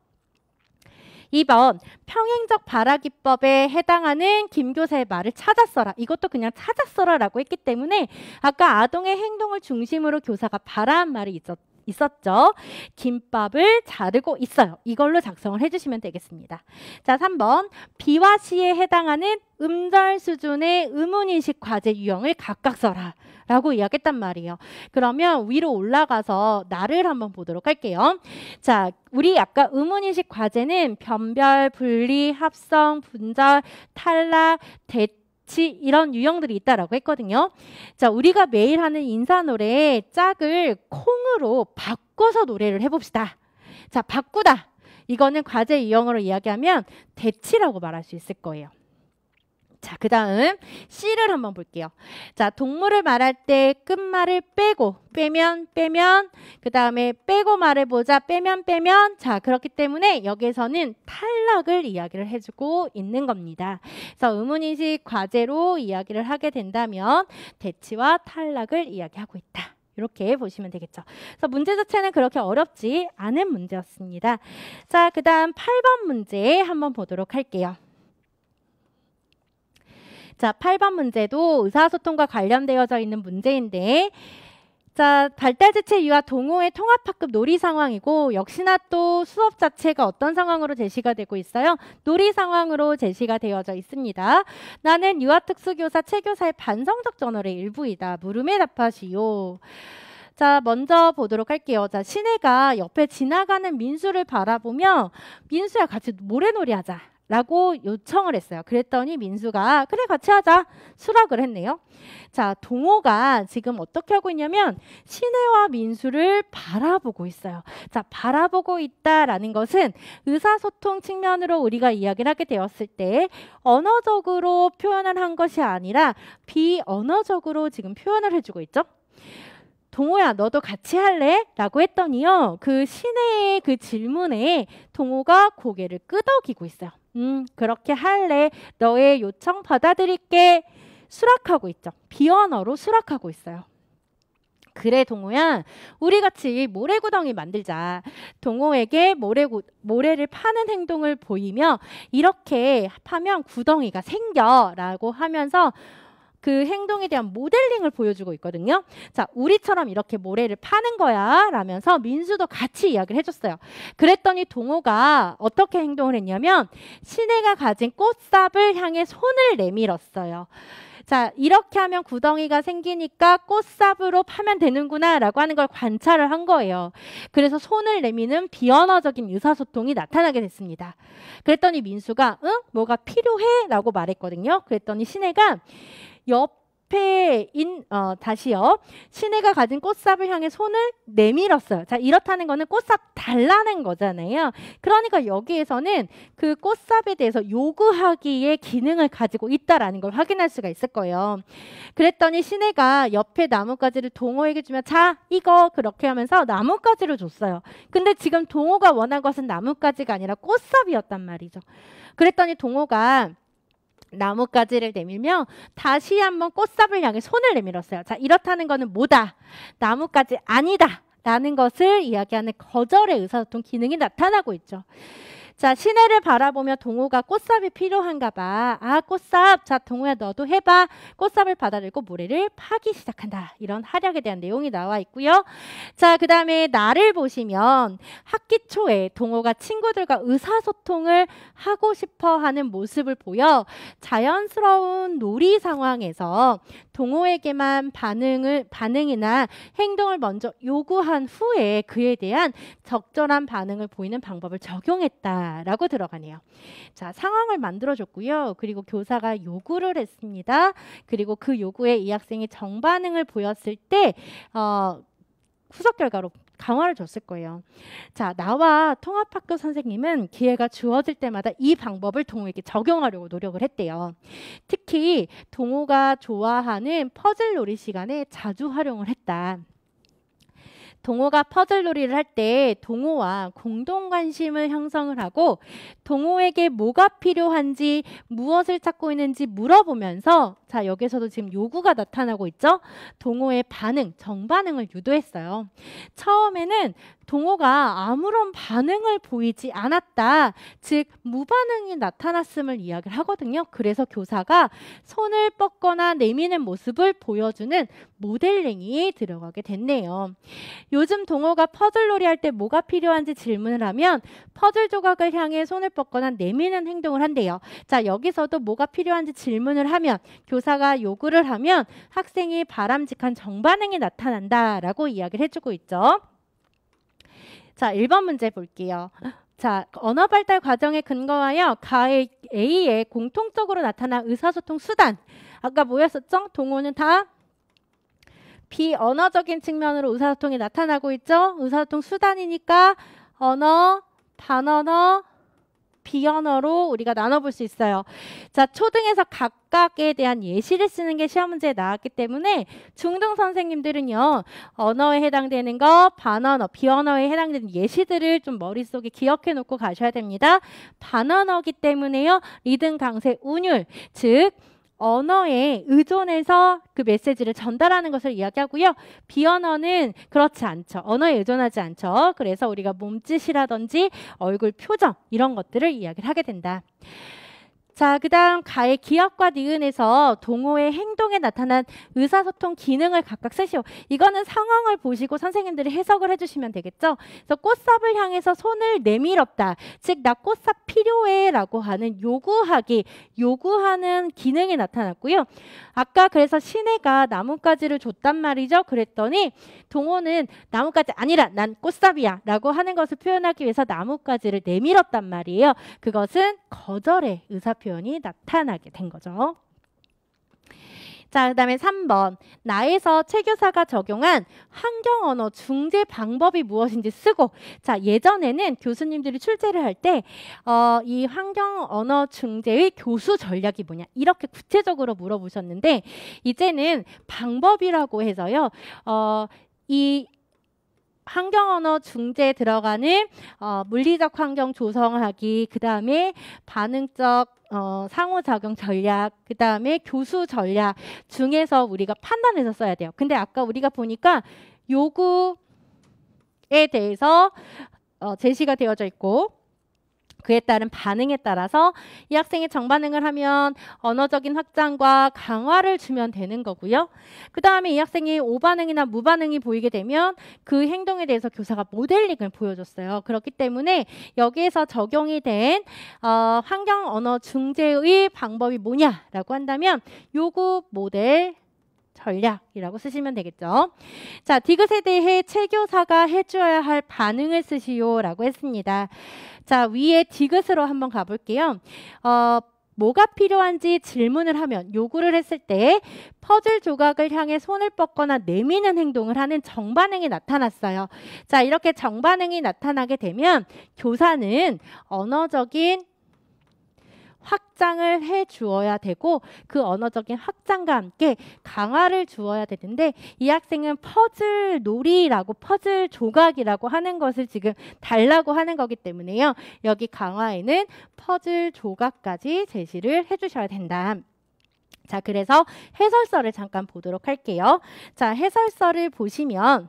Speaker 1: 2번, 평행적 발화기법에 해당하는 김 교사의 말을 찾아 써라. 이것도 그냥 찾아 써라라고 했기 때문에 아까 아동의 행동을 중심으로 교사가 발화한 말이 있었죠. 김밥을 자르고 있어요. 이걸로 작성을 해주시면 되겠습니다. 자, 3번, 비와 시에 해당하는 음절 수준의 의문인식 과제 유형을 각각 써라 라고 이야기했단 말이에요. 그러면 위로 올라가서 나를 한번 보도록 할게요. 자, 우리 아까 의문인식 과제는 변별, 분리, 합성, 분절, 탈락, 대치 이런 유형들이 있다라고 했거든요. 자, 우리가 매일 하는 인사 노래의 짝을 콩으로 바꿔서 노래를 해봅시다. 자, 바꾸다. 이거는 과제 유형으로 이야기하면 대치라고 말할 수 있을 거예요. 자, 그 다음 C를 한번 볼게요. 자, 동물을 말할 때 끝말을 빼면, 그 다음에 빼고 말해보자, 빼면. 자, 그렇기 때문에 여기에서는 탈락을 이야기를 해주고 있는 겁니다. 그래서 의문인식 과제로 이야기를 하게 된다면 대치와 탈락을 이야기하고 있다. 이렇게 보시면 되겠죠. 그래서 문제 자체는 그렇게 어렵지 않은 문제였습니다. 자, 그 다음 8번 문제 한번 보도록 할게요. 자, 8번 문제도 의사소통과 관련되어져 있는 문제인데, 자, 발달지체 유아 동호회 통합학급 놀이 상황이고, 역시나 또 수업 자체가 어떤 상황으로 제시가 되고 있어요? 놀이 상황으로 제시가 되어져 있습니다. 나는 유아특수교사 최교사의 반성적 저널의 일부이다. 물음에 답하시오. 자, 먼저 보도록 할게요. 자, 신혜가 옆에 지나가는 민수를 바라보며 민수야 같이 모래놀이 하자 라고 요청을 했어요. 그랬더니 민수가 그래 같이 하자 수락을 했네요. 자, 동호가 지금 어떻게 하고 있냐면 신혜와 민수를 바라보고 있어요. 자, 바라보고 있다라는 것은 의사소통 측면으로 우리가 이야기를 하게 되었을 때 언어적으로 표현을 한 것이 아니라 비언어적으로 지금 표현을 해주고 있죠. 동호야 너도 같이 할래? 라고 했더니요. 그 신혜의 그 질문에 동호가 고개를 끄덕이고 있어요. 그렇게 할래. 너의 요청 받아들일게. 수락하고 있죠. 비언어로 수락하고 있어요. 그래 동호야, 우리 같이 모래구덩이 만들자. 동호에게 모래를 파는 행동을 보이며 이렇게 파면 구덩이가 생겨라고 하면서 그 행동에 대한 모델링을 보여주고 있거든요. 자, 우리처럼 이렇게 모래를 파는 거야 라면서 민수도 같이 이야기를 해줬어요. 그랬더니 동호가 어떻게 행동을 했냐면 시내가 가진 꽃삽을 향해 손을 내밀었어요. 자, 이렇게 하면 구덩이가 생기니까 꽃삽으로 파면 되는구나 라고 하는 걸 관찰을 한 거예요. 그래서 손을 내미는 비언어적인 의사소통이 나타나게 됐습니다. 그랬더니 민수가 응? 뭐가 필요해? 라고 말했거든요. 그랬더니 시내가 다시요. 시내가 가진 꽃삽을 향해 손을 내밀었어요. 자, 이렇다는 거는 꽃삽 달라는 거잖아요. 그러니까 여기에서는 그 꽃삽에 대해서 요구하기의 기능을 가지고 있다라는 걸 확인할 수가 있을 거예요. 그랬더니 시내가 옆에 나뭇가지를 동호에게 주면 자, 이거 그렇게 하면서 나뭇가지를 줬어요. 근데 지금 동호가 원한 것은 나뭇가지가 아니라 꽃삽이었단 말이죠. 그랬더니 동호가 나뭇가지를 내밀며 다시 한번 꽃삽을 향해 손을 내밀었어요. 자, 이렇다는 거는 뭐다? 나뭇가지 아니다 라는 것을 이야기하는 거절의 의사소통 기능이 나타나고 있죠. 자, 시내를 바라보며 동호가 꽃삽이 필요한가 봐. 아, 꽃삽. 자, 동호야 너도 해봐. 꽃삽을 받아들고 모래를 파기 시작한다. 이런 활약에 대한 내용이 나와 있고요. 자, 그 다음에 나를 보시면 학기 초에 동호가 친구들과 의사소통을 하고 싶어하는 모습을 보여 자연스러운 놀이 상황에서 동호에게만 반응이나 행동을 먼저 요구한 후에 그에 대한 적절한 반응을 보이는 방법을 적용했다라고 들어가네요. 자, 상황을 만들어줬고요. 그리고 교사가 요구를 했습니다. 그리고 그 요구에 이 학생이 정반응을 보였을 때 후속 결과로 강화를 줬을 거예요. 자, 나와 통합학교 선생님은 기회가 주어질 때마다 이 방법을 동호에게 적용하려고 노력을 했대요. 특히 동호가 좋아하는 퍼즐놀이 시간에 자주 활용을 했다. 동호가 퍼즐놀이를 할 때 동호와 공동 관심을 형성을 하고 동호에게 뭐가 필요한지 무엇을 찾고 있는지 물어보면서 자, 여기서도 지금 요구가 나타나고 있죠. 동호의 반응, 정반응을 유도했어요. 처음에는 동호가 아무런 반응을 보이지 않았다. 즉 무반응이 나타났음을 이야기를 하거든요. 그래서 교사가 손을 뻗거나 내미는 모습을 보여주는 모델링이 들어가게 됐네요. 요즘 동호가 퍼즐놀이 할 때 뭐가 필요한지 질문을 하면 퍼즐 조각을 향해 손을 뻗거나 내미는 행동을 한대요. 자, 여기서도 뭐가 필요한지 질문을 하면 교사가 요구를 하면 학생이 바람직한 정반응이 나타난다라고 이야기를 해주고 있죠. 자, 1번 문제 볼게요. 자, 언어 발달 과정에 근거하여 가의 A에 공통적으로 나타난 의사소통 수단. 아까 뭐였었죠? 동호는 다 비언어적인 측면으로 의사소통이 나타나고 있죠. 의사소통 수단이니까 언어, 반언어, 비언어로 우리가 나눠볼 수 있어요. 자, 초등에서 각각에 대한 예시를 쓰는 게 시험 문제에 나왔기 때문에 중등 선생님들은요. 언어에 해당되는 거, 반언어, 비언어에 해당되는 예시들을 좀 머릿속에 기억해 놓고 가셔야 됩니다. 반언어기 때문에요. 리듬, 강세, 운율, 즉 언어에 의존해서 그 메시지를 전달하는 것을 이야기하고요. 비언어는 그렇지 않죠. 언어에 의존하지 않죠. 그래서 우리가 몸짓이라든지 얼굴 표정 이런 것들을 이야기를 하게 된다. 자, 그 다음 가의 기역과 니은에서 동호의 행동에 나타난 의사소통 기능을 각각 쓰시오. 이거는 상황을 보시고 선생님들이 해석을 해주시면 되겠죠. 그래서 꽃삽을 향해서 손을 내밀었다. 즉, 나 꽃삽 필요해 라고 하는 요구하는 기능이 나타났고요. 아까 그래서 시내가 나뭇가지를 줬단 말이죠. 그랬더니 동호는 나뭇가지 아니라 난 꽃삽이야 라고 하는 것을 표현하기 위해서 나뭇가지를 내밀었단 말이에요. 그것은 거절의 의사표현이 나타나게 된 거죠. 자, 그 다음에 3번. 나에서 최 교사가 적용한 환경언어 중재 방법이 무엇인지 쓰고, 자, 예전에는 교수님들이 출제를 할 때 이 환경언어 중재의 교수 전략이 뭐냐 이렇게 구체적으로 물어보셨는데 이제는 방법이라고 해서요. 이 환경언어 중재에 들어가는 물리적 환경 조성하기, 그 다음에 반응적 상호작용 전략, 그 다음에 교수 전략 중에서 우리가 판단해서 써야 돼요. 근데 아까 우리가 보니까 요구에 대해서 제시가 되어져 있고 그에 따른 반응에 따라서 이 학생이 정반응을 하면 언어적인 확장과 강화를 주면 되는 거고요. 그 다음에 이 학생이 오반응이나 무반응이 보이게 되면 그 행동에 대해서 교사가 모델링을 보여줬어요. 그렇기 때문에 여기에서 적용이 된 환경 언어 중재의 방법이 뭐냐라고 한다면 요구 모델 전략이라고 쓰시면 되겠죠. 자, 디귿에 대해 최교사가 해주어야 할 반응을 쓰시오라고 했습니다. 자, 위에 디귿으로 한번 가볼게요. 뭐가 필요한지 질문을 하면 요구를 했을 때 퍼즐 조각을 향해 손을 뻗거나 내미는 행동을 하는 정반응이 나타났어요. 자, 이렇게 정반응이 나타나게 되면 교사는 언어적인 확장을 해 주어야 되고 그 언어적인 확장과 함께 강화를 주어야 되는데 이 학생은 퍼즐 놀이라고 퍼즐 조각이라고 하는 것을 지금 달라고 하는 거기 때문에요. 여기 강화에는 퍼즐 조각까지 제시를 해 주셔야 된다. 자, 그래서 해설서를 잠깐 보도록 할게요. 자, 해설서를 보시면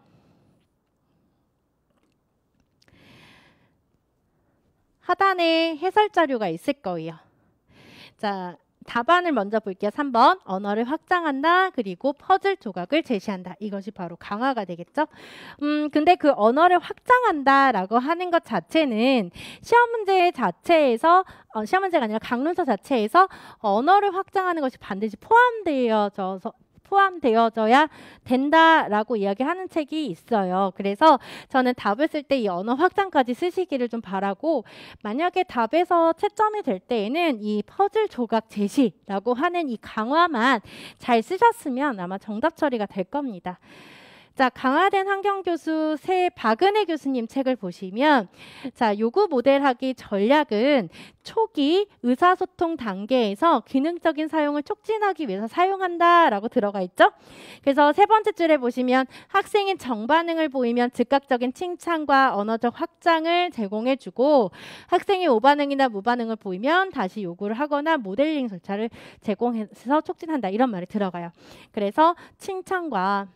Speaker 1: 하단에 해설 자료가 있을 거예요. 자, 답안을 먼저 볼게요. 3번 언어를 확장한다. 그리고 퍼즐 조각을 제시한다. 이것이 바로 강화가 되겠죠. 근데 그 언어를 확장한다라고 하는 것 자체는 시험 문제 자체에서 시험 문제가 아니라 강론서 자체에서 언어를 확장하는 것이 반드시 포함되어져야 된다라고 이야기하는 책이 있어요. 그래서 저는 답을 쓸 때 이 언어 확장까지 쓰시기를 좀 바라고 만약에 답에서 채점이 될 때에는 이 퍼즐 조각 제시라고 하는 이 강화만 잘 쓰셨으면 아마 정답 처리가 될 겁니다. 자, 강화된 환경교수 박은혜 교수님 책을 보시면 자, 요구 모델하기 전략은 초기 의사소통 단계에서 기능적인 사용을 촉진하기 위해서 사용한다라고 들어가 있죠. 그래서 세 번째 줄에 보시면 학생이 정반응을 보이면 즉각적인 칭찬과 언어적 확장을 제공해주고 학생이 오반응이나 무반응을 보이면 다시 요구를 하거나 모델링 절차를 제공해서 촉진한다. 이런 말이 들어가요. 그래서 칭찬과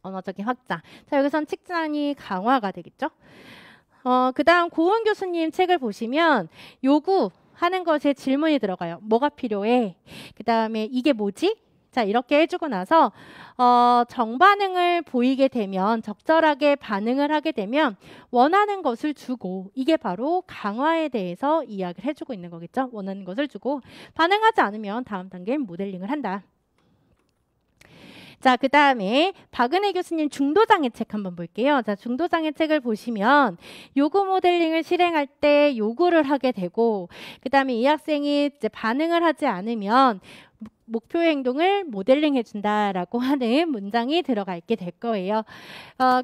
Speaker 1: 언어적인 확장. 자, 여기선 칭찬이 강화가 되겠죠. 그 다음 고은 교수님 책을 보시면 요구하는 것에 질문이 들어가요. 뭐가 필요해? 그 다음에 이게 뭐지? 자, 이렇게 해주고 나서 정반응을 보이게 되면 적절하게 반응을 하게 되면 원하는 것을 주고 이게 바로 강화에 대해서 이야기를 해주고 있는 거겠죠. 원하는 것을 주고 반응하지 않으면 다음 단계는 모델링을 한다. 자, 그 다음에 박은혜 교수님 중도장애 책 한번 볼게요. 자, 중도장애 책을 보시면 요구 모델링을 실행할 때 요구를 하게 되고 그 다음에 이 학생이 이제 반응을 하지 않으면 목표 행동을 모델링 해준다라고 하는 문장이 들어가 있게 될 거예요.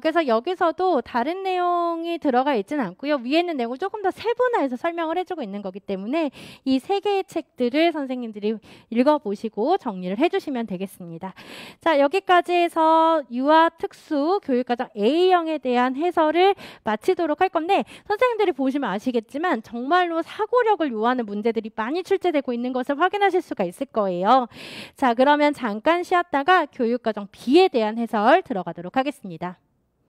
Speaker 1: 그래서 여기서도 다른 내용이 들어가 있지는 않고요. 위에 있는 내용을 조금 더 세분화해서 설명을 해주고 있는 거기 때문에 이 세 개의 책들을 선생님들이 읽어보시고 정리를 해주시면 되겠습니다. 자, 여기까지 해서 유아 특수 교육과정 A형에 대한 해설을 마치도록 할 건데 선생님들이 보시면 아시겠지만 정말로 사고력을 요하는 문제들이 많이 출제되고 있는 것을 확인하실 수가 있을 거예요. 자, 그러면 잠깐 쉬었다가 교육과정 B에 대한 해설 들어가도록 하겠습니다.